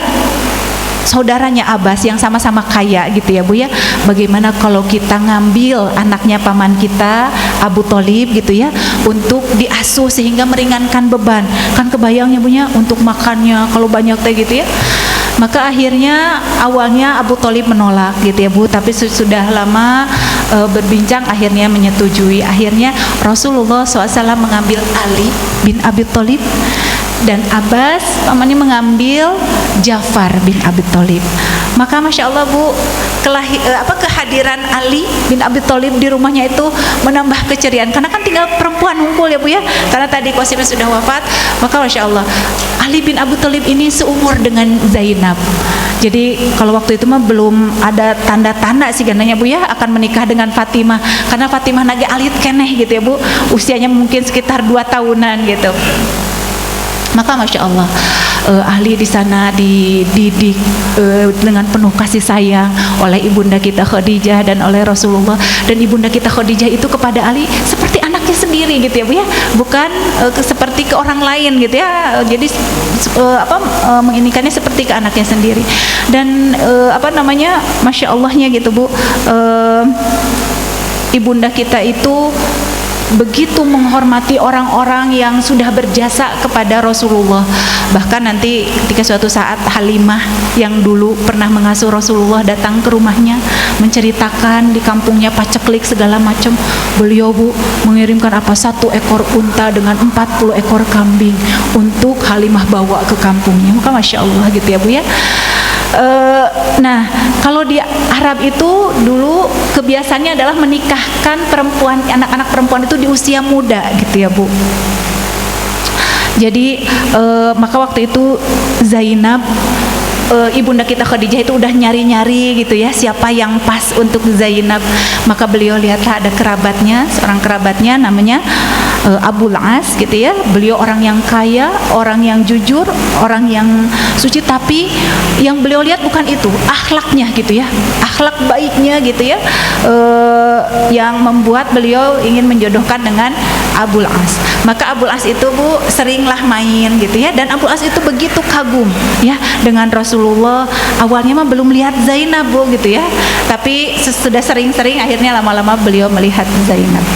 saudaranya Abbas yang sama-sama kaya gitu ya Bu ya, bagaimana kalau kita ngambil anaknya paman kita Abu Thalib gitu ya, untuk diasuh sehingga meringankan beban. Kan kebayangnya Bu ya, untuk makannya kalau banyak teh gitu ya. Maka akhirnya awalnya Abu Thalib menolak gitu ya Bu, tapi sudah lama berbincang akhirnya menyetujui. Akhirnya Rasulullah SAW mengambil Ali bin Abi Thalib, dan Abbas pamannya mengambil Ja'far bin Abi Thalib. Maka Masya Allah Bu, kehadiran Ali bin Abi Thalib di rumahnya itu menambah keceriaan, karena kan tinggal perempuan ngumpul ya Bu ya, karena tadi Qasimnya sudah wafat. Maka Masya Allah, Ali bin Abi Thalib ini seumur dengan Zainab. Jadi kalau waktu itu mah belum ada tanda-tanda sih gananya Bu ya akan menikah dengan Fatimah, karena Fatimah nage alit keneh gitu ya Bu, usianya mungkin sekitar 2 tahunan gitu. Maka Masya Allah, ahli di sana dididik dengan penuh kasih sayang oleh ibunda kita Khadijah dan oleh Rasulullah. Dan ibunda kita Khadijah itu kepada Ali seperti anaknya sendiri gitu ya Bu ya, bukan seperti ke orang lain gitu ya. Jadi menginikannya seperti ke anaknya sendiri. Dan Masya Allahnya gitu Bu, ibunda kita itu begitu menghormati orang-orang yang sudah berjasa kepada Rasulullah. Bahkan nanti ketika suatu saat Halimah yang dulu pernah mengasuh Rasulullah datang ke rumahnya menceritakan di kampungnya paceklik segala macam, beliau Bu mengirimkan 1 ekor unta dengan 40 ekor kambing untuk Halimah bawa ke kampungnya. Maka Masya Allah gitu ya Bu ya. Nah, kalau di Arab itu dulu kebiasaannya adalah menikahkan perempuan, anak-anak perempuan itu di usia muda gitu ya Bu. Jadi maka waktu itu Zainab, ibunda kita Khadijah itu udah nyari-nyari gitu ya siapa yang pas untuk Zainab. Maka beliau lihatlah ada kerabatnya, seorang kerabatnya namanya Abul As gitu ya. Beliau orang yang kaya, orang yang jujur, orang yang suci, tapi yang beliau lihat bukan itu, akhlaknya gitu ya, akhlak baiknya gitu ya, yang membuat beliau ingin menjodohkan dengan Abul As. Maka Abul As itu Bu seringlah main gitu ya, dan Abul As itu begitu kagum ya dengan Rasulullah. Awalnya mah belum lihat Zainab Bu gitu ya, tapi sudah sering-sering akhirnya lama-lama beliau melihat Zainab.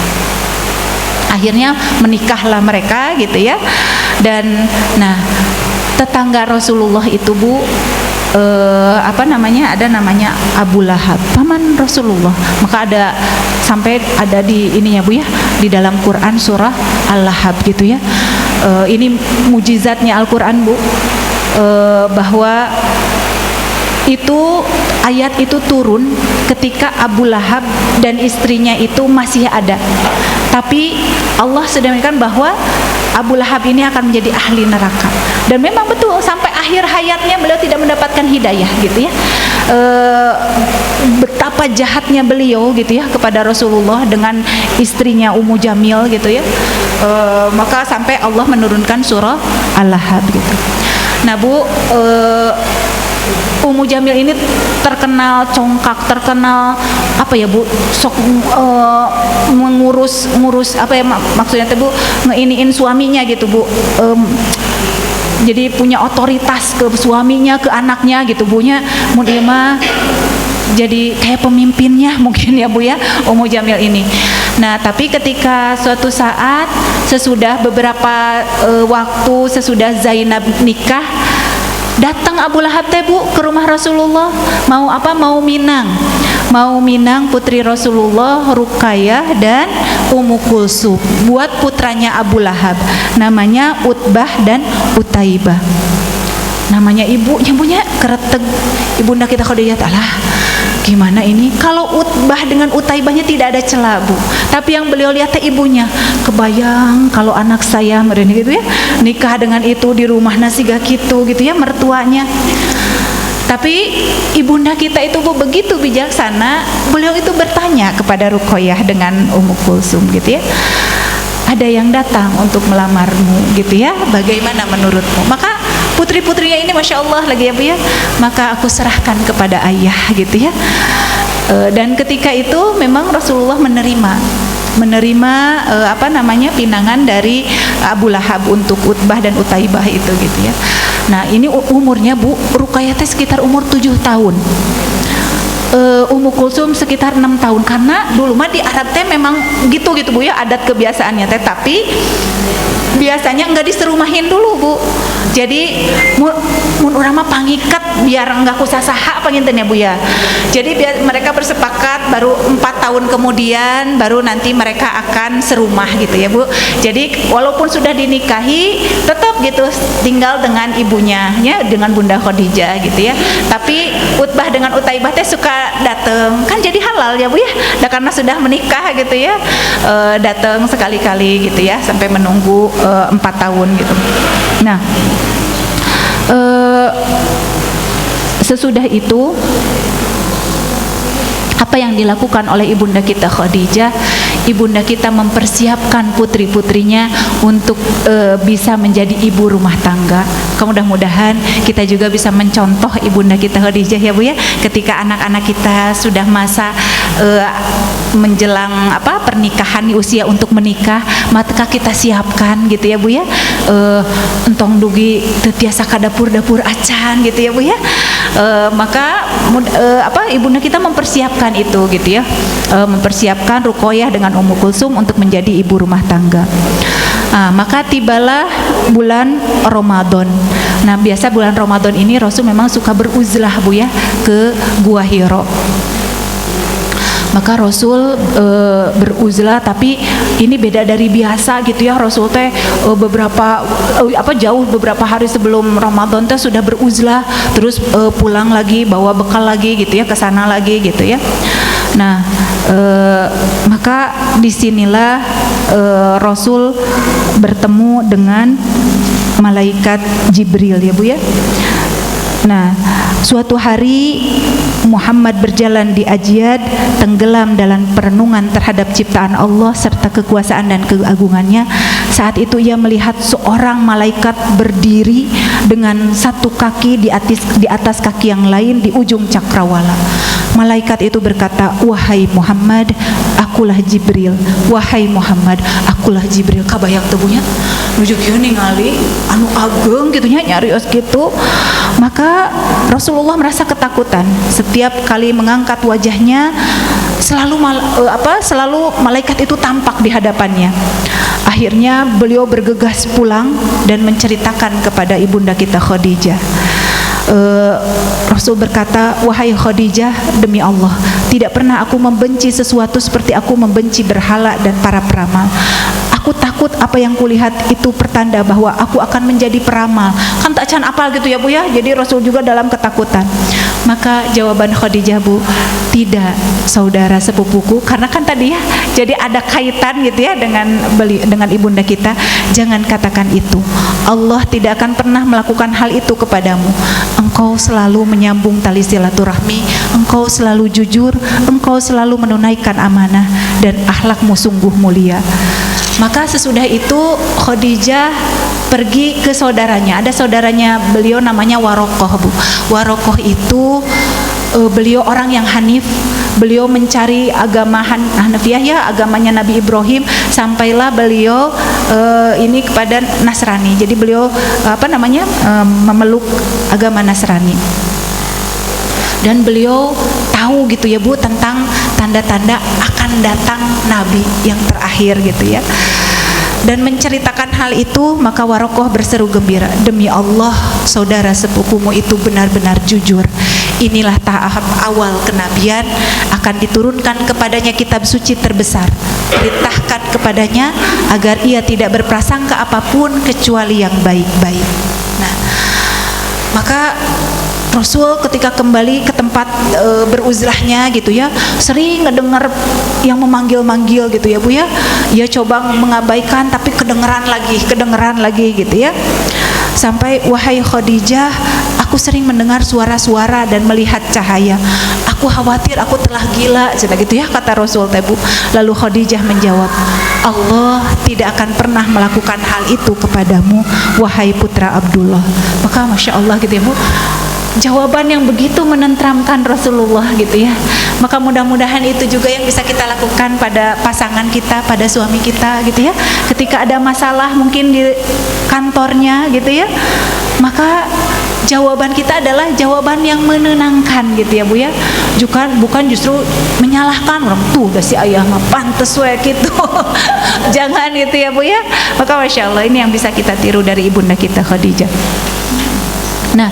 Akhirnya menikahlah mereka gitu ya. Dan nah, tetangga Rasulullah itu Bu ada namanya Abu Lahab, paman Rasulullah. Maka ada sampai ada di ininya Bu ya, di dalam Quran surah Al-Lahab gitu ya. Ini mujizatnya Al-Quran Bu, bahwa itu ayat itu turun ketika Abu Lahab dan istrinya itu masih ada, tapi Allah sedemikian bahwa Abu Lahab ini akan menjadi ahli neraka. Dan memang betul sampai akhir hayatnya beliau tidak mendapatkan hidayah gitu ya. betapa jahatnya beliau gitu ya kepada Rasulullah dengan istrinya Ummu Jamil gitu ya. Maka sampai Allah menurunkan surah Al-Lahab gitu. Nah Bu, Ummu Jamil ini terkenal congkak, terkenal apa ya Bu, sok mengurus apa ya maksudnya Bu, ngeiniin suaminya gitu Bu. Jadi punya otoritas ke suaminya, ke anaknya gitu Bu nya. Mungkin mah jadi kayak pemimpinnya mungkin ya Bu ya, Ummu Jamil ini. Nah tapi ketika suatu saat sesudah beberapa waktu sesudah Zainab nikah, datang Abu Lahab teh Bu ke rumah Rasulullah, mau apa? Mau minang putri Rasulullah, Ruqayyah dan Ummu Kulsum buat putranya Abu Lahab, namanya Utbah dan Utaibah. Namanya ibunya kereteg, ibunda kita Khadijah. Alah, gimana ini? Kalau Utbah dengan Utaibahnya tidak ada celah Bu, tapi yang beliau lihat ibunya. Kebayang kalau anak saya mereni gitu ya, nikah dengan itu di rumah nasi gak gitu ya mertuanya. Tapi ibunda kita itu Bu begitu bijaksana, beliau itu bertanya kepada Ruqayyah dengan Ummu Kulsum gitu ya. Ada yang datang untuk melamarmu gitu ya, bagaimana menurutmu? Maka putri-putrinya ini Masya Allah lagi ya Bu ya, maka aku serahkan kepada ayah gitu ya. Dan ketika itu memang Rasulullah menerima pinangan dari Abu Lahab untuk Utbah dan Utaibah itu gitu ya. Nah ini umurnya Bu, Ruqayyah sekitar umur 7 tahun, Ummu Kulsum sekitar 6 tahun, karena dulu mah di Arab teh memang gitu Bu ya adat kebiasaannya teh, tapi biasanya nggak diserumahin dulu Bu. Jadi mun urang mah pangikat biar nggak kusasaha panginten ya Bu ya. Jadi mereka bersepakat baru 4 tahun kemudian baru nanti mereka akan serumah gitu ya Bu. Jadi walaupun sudah dinikahi tetap gitu tinggal dengan ibunya ya, dengan Bunda Khadijah gitu ya. Tapi Utbah dengan Utaibah teh suka datang, kan jadi halal ya Bu ya. Nah, karena sudah menikah gitu ya, datang sekali-kali gitu ya sampai menunggu 4 tahun gitu. Nah, sesudah itu apa yang dilakukan oleh ibunda kita Khadijah? Ibunda kita mempersiapkan putri-putrinya untuk bisa menjadi ibu rumah tangga. Mudah-mudahan kita juga bisa mencontoh ibunda kita Khadijah ya Bu ya, ketika anak-anak kita sudah masa menjelang pernikahan, di usia untuk menikah, maka kita siapkan gitu ya Bu ya, entong dugi tetiasa ka dapur-dapur acan gitu ya Bu ya. Maka ibunda kita mempersiapkan itu gitu ya, mempersiapkan Ruqayyah dengan Ummu Kulsum untuk menjadi ibu rumah tangga. Maka tibalah bulan Ramadan. Nah biasa bulan Ramadan ini Rasul memang suka beruzlah Bu ya ke Gua Hiro. Maka Rasul beruzlah, tapi ini beda dari biasa gitu ya. Rasul teh beberapa hari sebelum Ramadan teh sudah beruzlah, terus pulang lagi bawa bekal lagi gitu ya, ke sana lagi gitu ya. Nah maka disinilah Rasul bertemu dengan malaikat Jibril ya Bu ya. Nah, suatu hari Muhammad berjalan di Ajyad, tenggelam dalam perenungan terhadap ciptaan Allah serta kekuasaan dan keagungannya. Saat itu ia melihat seorang malaikat berdiri dengan satu kaki di atas kaki yang lain di ujung cakrawala. Malaikat itu berkata, "Wahai Muhammad, akulah Jibril. Wahai Muhammad, akulah Jibril." Kabayang tubuhnya nuju kieu ningali anu ageng gitu nya, nyarios gitu. Maka Rasulullah merasa ketakutan. Setiap kali mengangkat wajahnya selalu malaikat itu tampak di hadapannya. Akhirnya beliau bergegas pulang dan menceritakan kepada ibunda kita Khadijah. Rasul berkata, "Wahai Khadijah, demi Allah, tidak pernah aku membenci sesuatu seperti aku membenci berhala dan para peramal. Aku takut apa yang kulihat itu pertanda bahwa aku akan menjadi peramal." Kan tak can apal gitu ya Bu ya. Jadi Rasul juga dalam ketakutan. Maka jawaban Khadijah Bu, "Tidak, saudara sepupuku," karena kan tadi ya, jadi ada kaitan gitu ya dengan ibunda kita. "Jangan katakan itu. Allah tidak akan pernah melakukan hal itu kepadamu. Engkau selalu menyambung tali silaturahmi, engkau engkau selalu jujur, engkau selalu menunaikan amanah, dan akhlakmu sungguh mulia. Maka sesudah itu Khadijah pergi ke saudaranya. Ada saudaranya beliau namanya Warokoh, Bu. Warokoh itu beliau orang yang hanif. Beliau mencari agama Hanafiyah, ya, agamanya Nabi Ibrahim, sampailah beliau ini kepada Nasrani. Jadi beliau memeluk agama Nasrani. Dan beliau tahu gitu ya, Bu, tentang tanda-tanda akan datang Nabi yang terakhir gitu ya. Dan menceritakan hal itu, maka Warokoh berseru gembira, demi Allah saudara sepupumu itu benar-benar jujur. Inilah tahap awal kenabian, akan diturunkan kepadanya kitab suci terbesar. Perintahkan kepadanya agar ia tidak berprasangka apapun kecuali yang baik-baik. Nah, maka Rasul ketika kembali ke tempat beruzlahnya gitu ya, sering ngedengar yang memanggil-manggil gitu ya, Bu ya. Ia coba mengabaikan tapi kedengeran lagi gitu ya. Sampai, wahai Khadijah, aku sering mendengar suara-suara dan melihat cahaya. Aku khawatir aku telah gila, gitu ya, kata Rasul tebu. Lalu Khadijah menjawab, Allah tidak akan pernah melakukan hal itu kepadamu, wahai putra Abdullah. Maka Masya Allah gitu ya, Bu, jawaban yang begitu menenteramkan Rasulullah gitu ya. Maka mudah-mudahan itu juga yang bisa kita lakukan pada pasangan kita, pada suami kita gitu ya. Ketika ada masalah mungkin di kantornya gitu ya, maka jawaban kita adalah jawaban yang menenangkan gitu ya, Bu ya. Bukan justru menyalahkan orang tuh, udah si ayah mah pantes we gitu. Jangan gitu ya, Bu ya. Maka Masya Allah, ini yang bisa kita tiru dari ibunda kita Khadijah. Nah,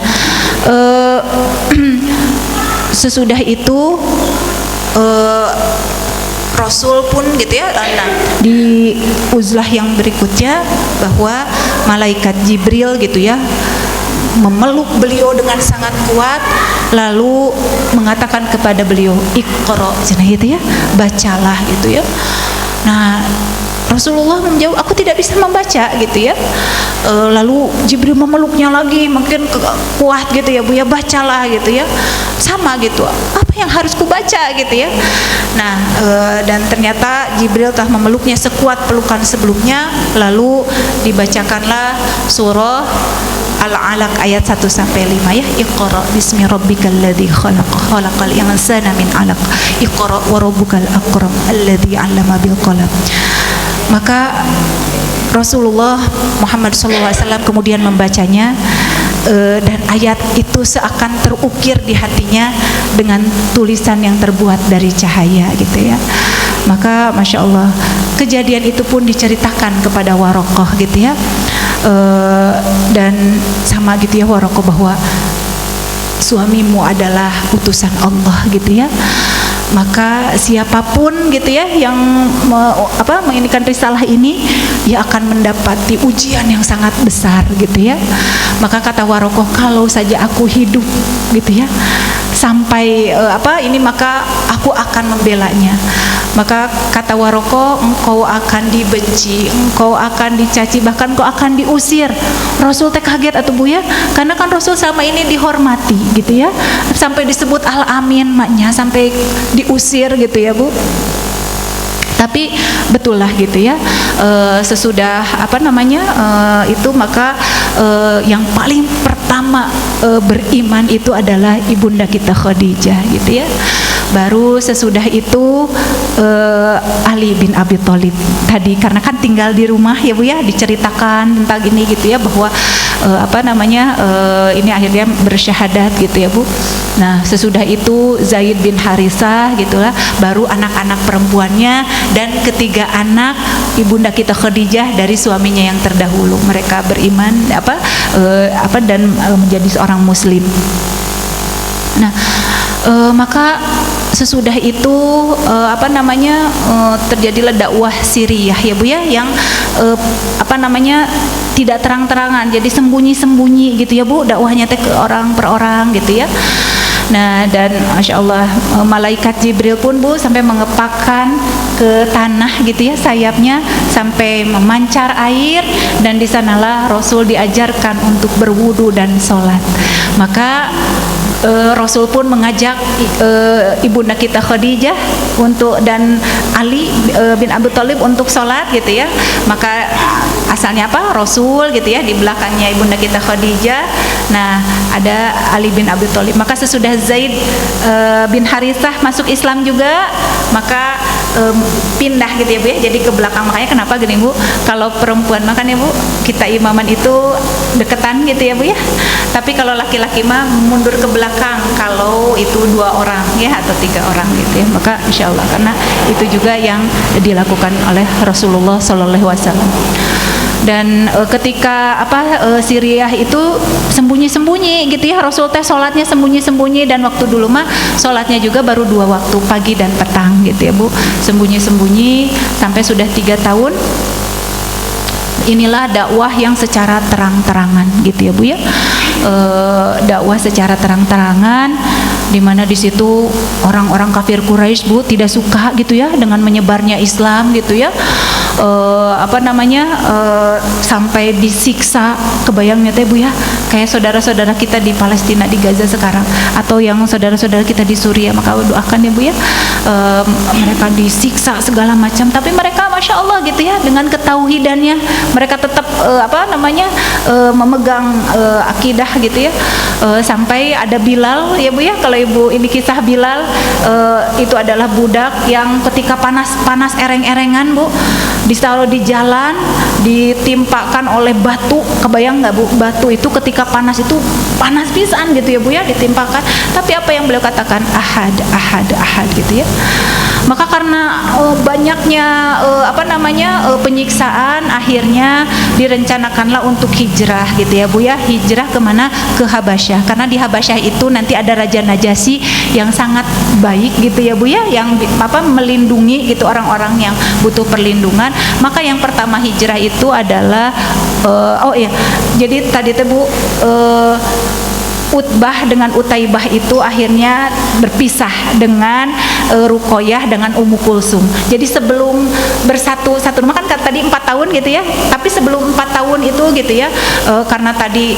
sesudah itu Rasul pun gitu ya, di uzlah yang berikutnya bahwa malaikat Jibril gitu ya memeluk beliau dengan sangat kuat, lalu mengatakan kepada beliau, Iqra, gitu ya, bacalah gitu ya. Nah, Rasulullah menjawab, aku tidak bisa membaca gitu ya. Lalu Jibril memeluknya lagi, makin kuat gitu ya, Bu ya, bacalah gitu ya. Sama gitu, apa yang harus kubaca gitu ya. Nah, dan ternyata Jibril telah memeluknya sekuat pelukan sebelumnya. Lalu dibacakanlah surah Al-Alaq ayat 1 sampai 5 ya. Iqra bismi rabbikal ladzi khalaq, khalaqal insana min 'alaq. Iqra wa rabbukal akram alladzi 'allama bil qalam. Maka Rasulullah Muhammad SAW kemudian membacanya, dan ayat itu seakan terukir di hatinya dengan tulisan yang terbuat dari cahaya gitu ya. Maka Masya Allah, kejadian itu pun diceritakan kepada Warokoh gitu ya. Dan sama gitu ya Warokoh, bahwa suamimu adalah utusan Allah gitu ya. Maka siapapun gitu ya yang menginginkan risalah ini, dia akan mendapati ujian yang sangat besar gitu ya. Maka kata Warokoh, kalau saja aku hidup gitu ya sampai maka aku akan membelanya. Maka kata Warokoh, engkau akan dibenci, engkau akan dicaci, bahkan engkau akan diusir. Rasul teh kaget atau Bu ya, karena kan Rasul selama ini dihormati gitu ya, sampai disebut Al-Amin maknya, sampai diusir gitu ya, Bu. Tapi betul lah gitu ya, sesudah itu maka yang paling pertama beriman itu adalah ibunda kita Khadijah gitu ya. Baru sesudah itu Ali bin Abi Thalib tadi, karena kan tinggal di rumah ya Bu ya, diceritakan tentang ini gitu ya, bahwa ini akhirnya bersyahadat gitu ya Bu. Nah, sesudah itu Zaid bin Harisah gitulah, baru anak-anak perempuannya, dan ketiga anak ibunda kita Khadijah dari suaminya yang terdahulu. Mereka beriman dan menjadi seorang muslim. Nah, maka sesudah itu terjadilah dakwah Siriyah ya Bu ya, yang tidak terang-terangan, jadi sembunyi-sembunyi gitu ya Bu, dakwahnya ke orang per orang gitu ya. Nah, dan Masya Allah, malaikat Jibril pun Bu sampai mengepakkan ke tanah gitu ya sayapnya, sampai memancar air, dan di sanalah Rasul diajarkan untuk berwudu dan sholat. Maka Rasul pun mengajak ibunda kita Khadijah dan Ali bin Abi Thalib untuk sholat gitu ya. Maka asalnya apa? Rasul gitu ya, di belakangnya ibunda kita Khadijah. Nah, ada Ali bin Abi Thalib. Maka sesudah Zaid bin Harithah masuk Islam juga, maka pindah gitu ya Bu ya, jadi ke belakang. Makanya kenapa gini Bu, kalau perempuan makan ya Bu, kita imaman itu deketan gitu ya Bu ya. Tapi kalau laki-laki mah mundur ke belakang kalau itu 2 orang ya atau 3 orang gitu ya. Maka insya Allah, karena itu juga yang dilakukan oleh Rasulullah SAW. Dan ketika Siriyah itu sembunyi-sembunyi gitu ya, Rasul teh sholatnya sembunyi-sembunyi, dan waktu dulu mah sholatnya juga baru 2 waktu, pagi dan petang gitu ya Bu, sembunyi-sembunyi sampai sudah 3 tahun. Inilah dakwah yang secara terang-terangan gitu ya Bu ya, dakwah secara terang-terangan, di mana di situ orang-orang kafir Quraisy Bu tidak suka gitu ya dengan menyebarnya Islam gitu ya. Sampai disiksa, kebayangnya teh Bu ya, kayak saudara-saudara kita di Palestina, di Gaza sekarang, atau yang saudara-saudara kita di Suriah. Maka doakan ya Bu ya, mereka disiksa segala macam, tapi mereka Masya Allah gitu ya, dengan ketauhidannya mereka tetap memegang akidah gitu ya. Sampai ada Bilal ya Bu ya, kalau Ibu ini kisah Bilal, itu adalah budak yang ketika panas ereng-erengan Bu, ditaruh di jalan, ditimpakan oleh batu. Kebayang nggak Bu, batu itu ketika panas itu panas pisan gitu ya Bu ya, ditimpakan. Tapi apa yang beliau katakan? Ahad, ahad, ahad gitu ya. Maka karena banyaknya penyiksaan, akhirnya direncanakanlah untuk hijrah gitu ya Bu ya. Hijrah kemana? Ke Habasyah. Karena di Habasyah itu nanti ada Raja Najasyi yang sangat baik gitu ya Bu ya, yang melindungi gitu orang-orang yang butuh perlindungan. Maka yang pertama hijrah itu adalah jadi tadi teh Bu, Utbah dengan Utaibah itu akhirnya berpisah dengan Ruqayyah dengan Ummu Kulsum. Jadi sebelum bersatu kan tadi 4 tahun gitu ya, tapi sebelum 4 tahun itu gitu ya, karena tadi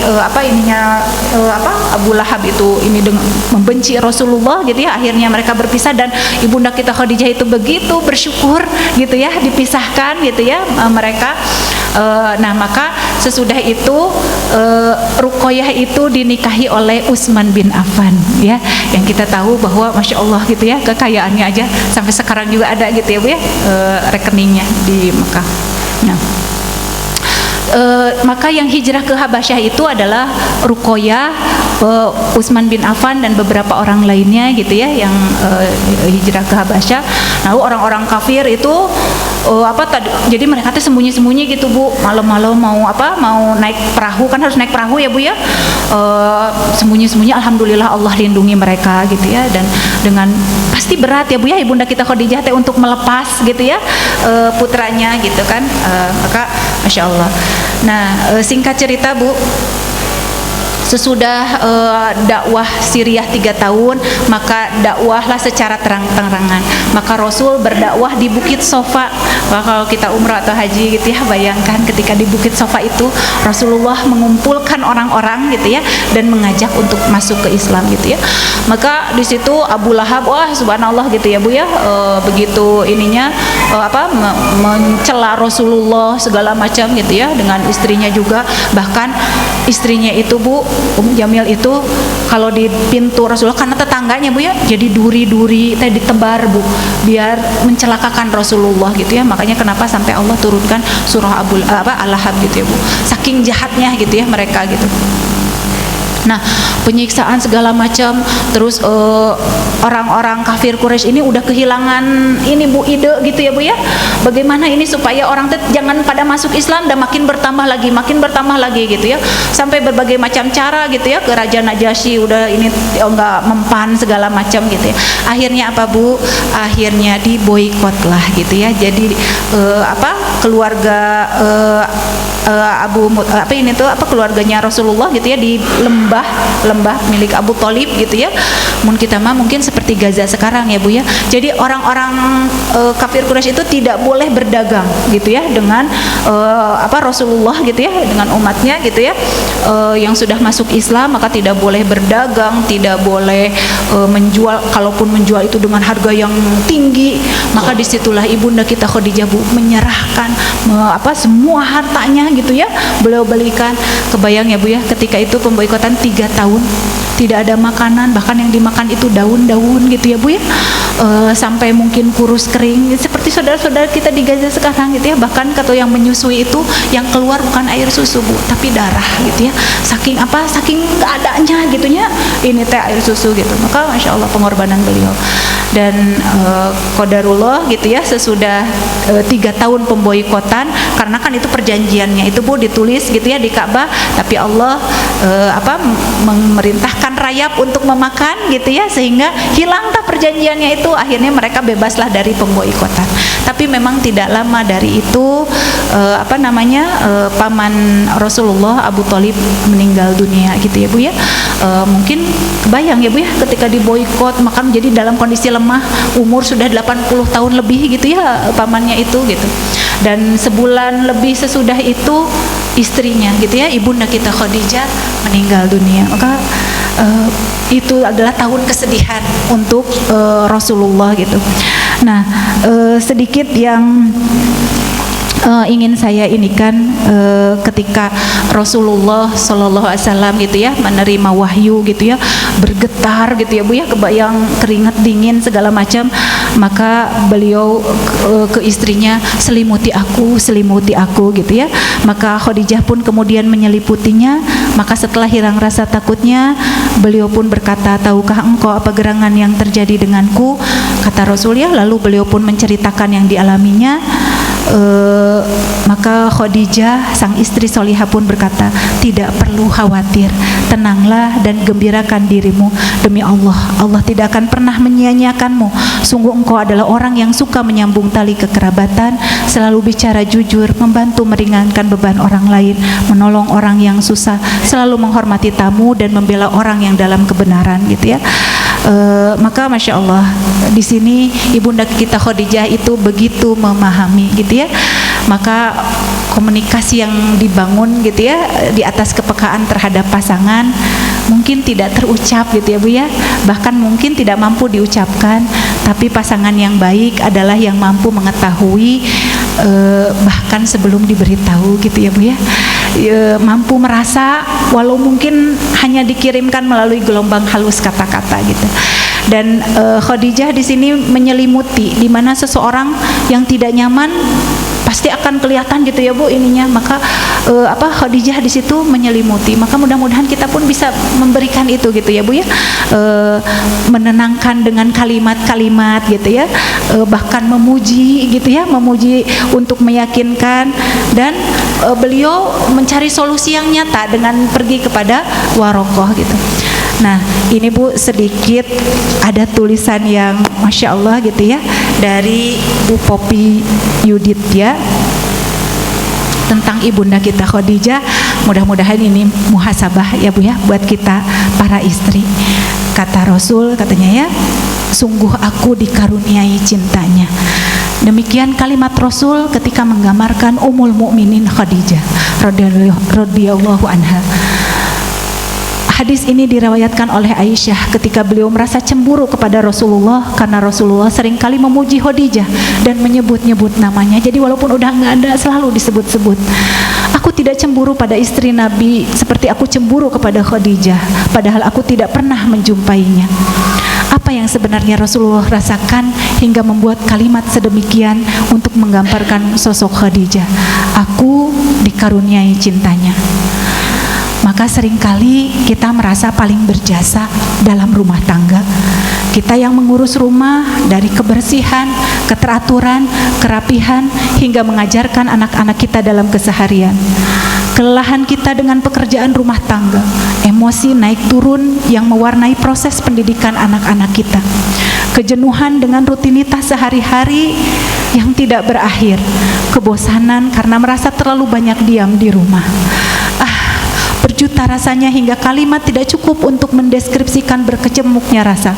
Abu Lahab itu membenci Rasulullah gitu ya, akhirnya mereka berpisah, dan ibunda kita Khadijah itu begitu bersyukur gitu ya, dipisahkan gitu ya mereka. Nah, maka sesudah itu Ruqayyah itu dinikahi oleh Utsman bin Affan ya, yang kita tahu bahwa Masya Allah gitu ya, kekayaannya aja sampai sekarang juga ada gitu ya Bu ya, rekeningnya di Mekah. Nah, maka yang hijrah ke Habasyah itu adalah Ruqayyah, Utsman bin Affan, dan beberapa orang lainnya gitu ya, yang hijrah ke Habasyah. Lalu orang-orang kafir itu jadi mereka tuh sembunyi-sembunyi gitu Bu, malam-malam mau naik perahu, kan harus naik perahu ya Bu ya, sembunyi-sembunyi. Alhamdulillah Allah lindungi mereka gitu ya, dan dengan pasti berat ya Bu ya ibunda kita Khadijah teh untuk melepas gitu ya putranya gitu kan. Maka Masya Allah. Nah, singkat cerita Bu, sesudah dakwah Siriyah 3 tahun, maka dakwahlah secara terang-terangan. Maka Rasul berdakwah di Bukit Sofa. Maka kalau kita umrah atau haji gitu ya, bayangkan ketika di Bukit Sofa itu Rasulullah mengumpulkan orang-orang gitu ya, dan mengajak untuk masuk ke Islam gitu ya. Maka di situ Abu Lahab, wah subhanallah gitu ya Bu ya, begitu ininya mencela Rasulullah segala macam gitu ya, dengan istrinya juga. Bahkan istrinya itu Bu, Jamil itu kalau di pintu Rasulullah, karena tetangganya Bu ya, jadi duri-duri teh ditebar Bu, biar mencelakakan Rasulullah gitu ya. Makanya kenapa sampai Allah turunkan surah Al-Lahab gitu ya Bu, saking jahatnya gitu ya mereka gitu. Nah, penyiksaan segala macam, terus orang-orang kafir Quraisy ini udah kehilangan ini Bu, ide gitu ya Bu ya, bagaimana ini supaya orang jangan pada masuk Islam, dan makin bertambah lagi gitu ya, sampai berbagai macam cara gitu ya, ke Raja Najasyi udah ini enggak mempan segala macam gitu ya. Akhirnya apa Bu? Akhirnya diboikot lah gitu ya. Jadi keluarga keluarganya Rasulullah gitu ya, di lembah milik Abu Thalib gitu ya. Mungkin seperti Gaza sekarang ya Bu ya. Jadi orang-orang kafir Quraisy itu tidak boleh berdagang gitu ya dengan Rasulullah gitu ya, dengan umatnya gitu ya, yang sudah masuk Islam, maka tidak boleh berdagang, tidak boleh menjual. Kalaupun menjual itu dengan harga yang tinggi, maka disitulah ibunda kita Khadijah Bu menyerahkan semua hartanya gitu ya, beliau belikan. Kebayang ya Bu ya, ketika itu pemboikotan 3 tahun tidak ada makanan, bahkan yang dimakan itu daun-daun gitu ya Bu ya, sampai mungkin kurus kering seperti saudara-saudara kita di Gaza sekarang gitu ya. Bahkan kata yang menyusui itu yang keluar bukan air susu Bu, tapi darah gitu ya, saking nggak adanya gitunya ini teh air susu gitu. Maka Masya Allah pengorbanan beliau. Dan qadarullah gitu ya, sesudah 3 tahun pemboikotan, karena kan itu perjanjiannya itu Bu ditulis gitu ya di Ka'bah, tapi Allah memerintahkan rayap untuk memakan gitu ya, sehingga hilang perjanjiannya itu. Akhirnya mereka bebaslah dari pemboikotan. Tapi memang tidak lama dari itu paman Rasulullah Abu Thalib meninggal dunia gitu ya Bu ya. Mungkin kebayang ya Bu ya, ketika diboikot maka menjadi dalam kondisi lemah, umur sudah 80 tahun lebih gitu ya pamannya itu gitu. Dan sebulan lebih sesudah itu istrinya gitu ya, ibunda kita Khadijah meninggal dunia. Maka itu adalah tahun kesedihan untuk Rasulullah gitu. Nah, sedikit yang ingin saya inikan, ketika Rasulullah Shallallahu Alaihi Wasallam gitu ya menerima wahyu gitu ya, bergetar gitu ya Bu ya, kebayang keringat dingin segala macam, maka beliau ke istrinya, selimuti aku gitu ya. Maka Khadijah pun kemudian menyeliputinya. Maka setelah hilang rasa takutnya, beliau pun berkata, tahukah engkau apa gerangan yang terjadi denganku? Kata Rasul ya. Lalu beliau pun menceritakan yang dialaminya. Maka Khadijah sang istri solihah pun berkata, tidak perlu khawatir, tenanglah dan gembirakan dirimu, demi Allah tidak akan pernah menyia-nyiakanmu. Sungguh engkau adalah orang yang suka menyambung tali kekerabatan, selalu bicara jujur, membantu meringankan beban orang lain, menolong orang yang susah, selalu menghormati tamu dan membela orang yang dalam kebenaran gitu ya. Maka Masya Allah, di sini ibunda kita Khadijah itu begitu memahami gitu ya. Maka komunikasi yang dibangun gitu ya di atas kepekaan terhadap pasangan mungkin tidak terucap gitu ya Bu ya, bahkan mungkin tidak mampu diucapkan, tapi pasangan yang baik adalah yang mampu mengetahui bahkan sebelum diberitahu gitu ya Bu ya. Mampu merasa walau mungkin hanya dikirimkan melalui gelombang halus kata-kata gitu. Dan Khadijah di sini menyelimuti, di mana seseorang yang tidak nyaman pasti akan kelihatan gitu ya Bu ininya. Maka Khadijah di situ menyelimuti. Maka mudah-mudahan kita pun bisa memberikan itu gitu ya Bu ya, menenangkan dengan kalimat-kalimat gitu ya, bahkan memuji gitu ya, memuji untuk meyakinkan. Dan beliau mencari solusi yang nyata dengan pergi kepada Warokoh gitu. Nah ini Bu sedikit ada tulisan yang Masya Allah gitu ya dari Bu Popi Yudit ya, tentang ibunda kita Khadijah. Mudah-mudahan ini muhasabah ya Bu ya buat kita para istri. Kata Rasul katanya ya, sungguh aku dikaruniai cintanya. Demikian kalimat Rasul ketika menggambarkan Ummul Mukminin Khadijah radhiyallahu anha. Hadis ini diriwayatkan oleh Aisyah ketika beliau merasa cemburu kepada Rasulullah karena Rasulullah seringkali memuji Khadijah dan menyebut-nyebut namanya. Jadi walaupun udah nggak ada selalu disebut-sebut. Aku tidak cemburu pada istri Nabi seperti aku cemburu kepada Khadijah, padahal aku tidak pernah menjumpainya. Apa yang sebenarnya Rasulullah rasakan hingga membuat kalimat sedemikian untuk menggambarkan sosok Khadijah? Aku dikaruniai cintanya. Maka seringkali kita merasa paling berjasa dalam rumah tangga. Kita yang mengurus rumah dari kebersihan, keteraturan, kerapihan, hingga mengajarkan anak-anak kita dalam keseharian. Kelelahan kita dengan pekerjaan rumah tangga, emosi naik turun yang mewarnai proses pendidikan anak-anak kita. kejenuhan dengan rutinitas sehari-hari yang tidak berakhir, kebosanan karena merasa terlalu banyak diam di rumah. Berjuta rasanya hingga kalimat tidak cukup untuk mendeskripsikan berkecamuknya rasa.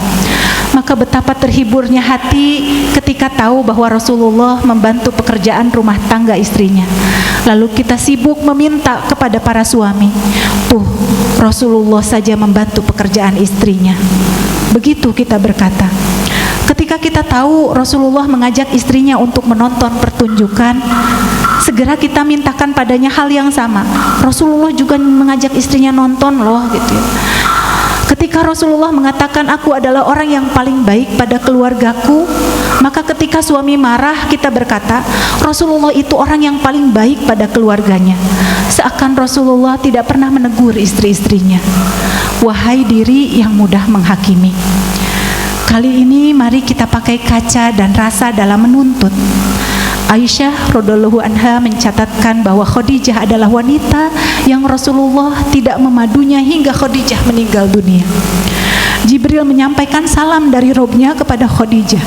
Maka betapa terhiburnya hati ketika tahu bahwa Rasulullah membantu pekerjaan rumah tangga istrinya. Lalu kita sibuk meminta kepada para suami, tuh Rasulullah saja membantu pekerjaan istrinya. Begitu kita berkata. Ketika kita tahu Rasulullah mengajak istrinya untuk menonton pertunjukan, segera kita mintakan padanya hal yang sama. Rasulullah juga mengajak istrinya nonton loh gitu. Ketika Rasulullah mengatakan aku adalah orang yang paling baik pada keluargaku, maka ketika suami marah kita berkata Rasulullah itu orang yang paling baik pada keluarganya. Seakan Rasulullah tidak pernah menegur istri-istrinya. Wahai diri yang mudah menghakimi, kali ini mari kita pakai kaca dan rasa dalam menuntut. Aisyah radhiyallahu anha mencatatkan bahwa Khadijah adalah wanita yang Rasulullah tidak memadunya hingga Khadijah meninggal dunia. Jibril menyampaikan salam dari Robnya kepada Khadijah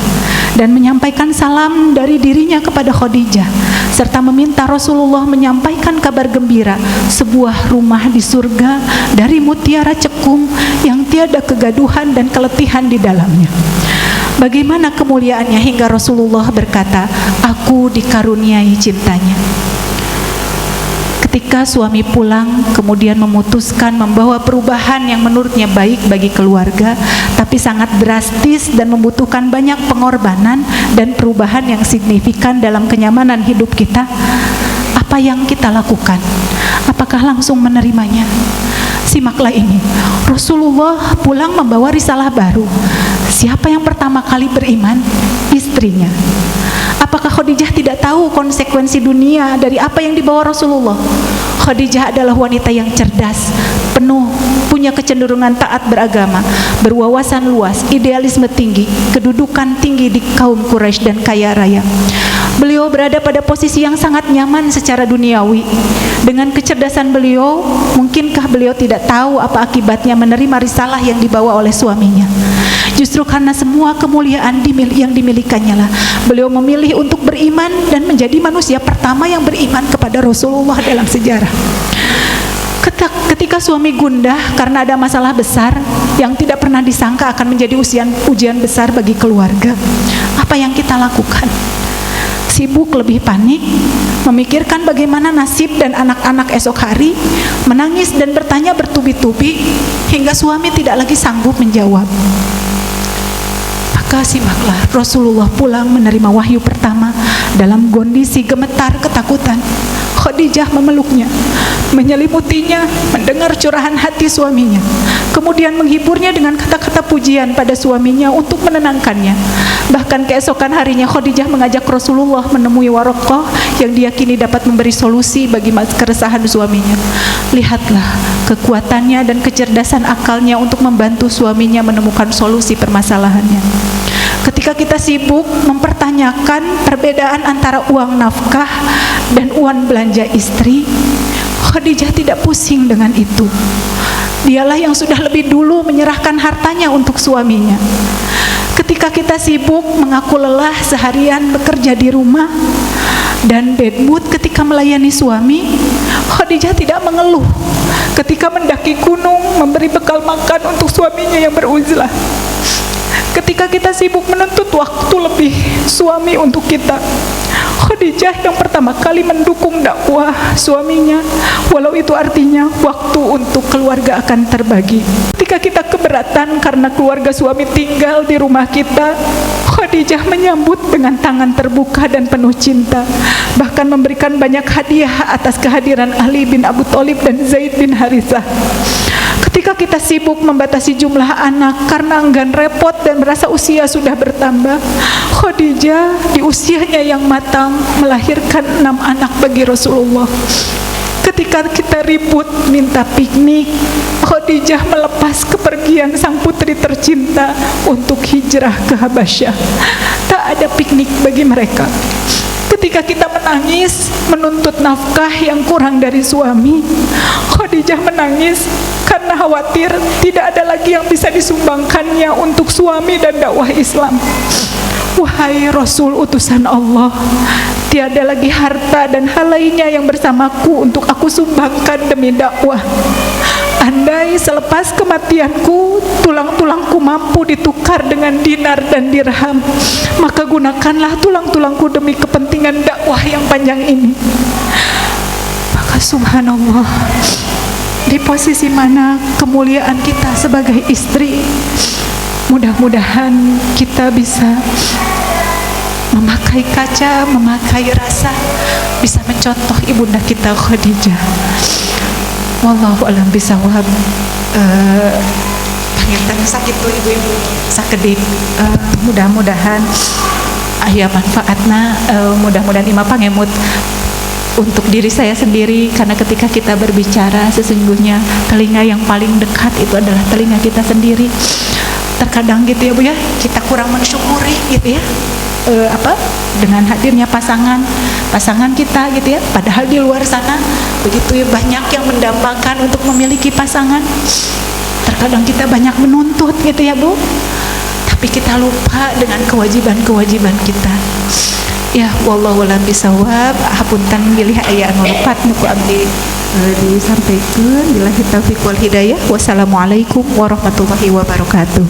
dan menyampaikan salam dari dirinya kepada Khadijah, serta meminta Rasulullah menyampaikan kabar gembira sebuah rumah di surga dari mutiara cekung yang tiada kegaduhan dan keletihan di dalamnya. Bagaimana kemuliaannya hingga Rasulullah berkata, aku dikaruniai cintanya. Ketika suami pulang, kemudian memutuskan membawa perubahan yang menurutnya baik bagi keluarga, tapi sangat drastis dan membutuhkan banyak pengorbanan dan perubahan yang signifikan dalam kenyamanan hidup kita, apa yang kita lakukan? Apakah langsung menerimanya? Simaklah ini. Rasulullah pulang membawa risalah baru. Siapa yang pertama kali beriman? Istrinya. Apakah Khadijah tidak tahu konsekuensi dunia dari apa yang dibawa Rasulullah? Khadijah adalah wanita yang cerdas, penuh, punya kecenderungan taat beragama, berwawasan luas, idealisme tinggi, kedudukan tinggi di kaum Quraisy dan kaya raya. Beliau berada pada posisi yang sangat nyaman secara duniawi. Dengan kecerdasan beliau, mungkinkah beliau tidak tahu apa akibatnya menerima risalah yang dibawa oleh suaminya? Justru karena semua kemuliaan yang dimilikannya lah, beliau memilih untuk beriman dan menjadi manusia pertama yang beriman kepada Rasulullah dalam sejarah. Ketika suami gundah karena ada masalah besar yang tidak pernah disangka akan menjadi ujian besar bagi keluarga, apa yang kita lakukan? Sibuk lebih panik, memikirkan bagaimana nasib dan anak-anak esok hari, menangis dan bertanya bertubi-tubi hingga suami tidak lagi sanggup menjawab. Maka simaklah, Rasulullah pulang menerima wahyu pertama dalam kondisi gemetar ketakutan. Khadijah memeluknya, menyelimutinya, mendengar curahan hati suaminya, kemudian menghiburnya dengan kata-kata pujian pada suaminya untuk menenangkannya. Bahkan keesokan harinya Khadijah mengajak Rasulullah menemui Waraqah yang diyakini dapat memberi solusi bagi keresahan suaminya. Lihatlah kekuatannya dan kecerdasan akalnya untuk membantu suaminya menemukan solusi permasalahannya. Ketika kita sibuk mempertanyakan perbedaan antara uang nafkah dan uang belanja istri, Khadijah tidak pusing dengan itu. Dialah yang sudah lebih dulu menyerahkan hartanya untuk suaminya. Ketika kita sibuk mengaku lelah seharian bekerja di rumah dan bad mood ketika melayani suami, Khadijah tidak mengeluh ketika mendaki gunung memberi bekal makan untuk suaminya yang beruzlah. Ketika kita sibuk menuntut waktu lebih suami untuk kita, Khadijah yang pertama kali mendukung dakwah suaminya, walau itu artinya waktu untuk keluarga akan terbagi. Ketika kita keberatan karena keluarga suami tinggal di rumah kita, Khadijah menyambut dengan tangan terbuka dan penuh cinta, bahkan memberikan banyak hadiah atas kehadiran Ali bin Abu Thalib dan Zaid bin Harithah. Ketika kita sibuk membatasi jumlah anak karena enggan repot dan merasa usia sudah bertambah, Khadijah di usianya yang matang melahirkan 6 anak bagi Rasulullah. Ketika kita ribut minta piknik, Khadijah melepas kepergian sang putri tercinta untuk hijrah ke Habasyah. Tak ada piknik bagi mereka. ketika kita menangis menuntut nafkah yang kurang dari suami. Khadijah menangis karena khawatir tidak ada lagi yang bisa disumbangkannya untuk suami dan dakwah Islam. Wahai Rasul utusan Allah, tiada lagi harta dan hal lainnya yang bersamaku untuk aku sumbangkan demi dakwah. Andai selepas kematianku tulang-tulangku mampu ditukar dengan dinar dan dirham, maka gunakanlah tulang-tulangku demi kepentingan dakwah yang panjang ini. Maka subhanallah, di posisi mana kemuliaan kita sebagai istri, mudah-mudahan kita bisa memakai kaca, memakai rasa, bisa mencontoh ibunda kita Khadijah. Wallahu a'lam bishawab. Panginten sakit tuh ibu-ibu sakedik. Mudah-mudahan aya manfaatna, mudah-mudahan imah pangemut untuk diri saya sendiri, karena ketika kita berbicara sesungguhnya telinga yang paling dekat itu adalah telinga kita sendiri. Terkadang gitu ya Bu ya, kita kurang mensyukuri gitu ya, dengan hadirnya pasangan kita gitu ya, padahal di luar sana begitu ya banyak yang mendambakan untuk memiliki pasangan. Terkadang kita banyak menuntut gitu ya Bu, tapi kita lupa dengan kewajiban kita. Ya wallahu a'lam bishawab. Hapunten bilih aya anu lepat nu ku abdi disampaikan. Billahi taufiq wal hidayah. Wassalamualaikum warahmatullahi wabarakatuh.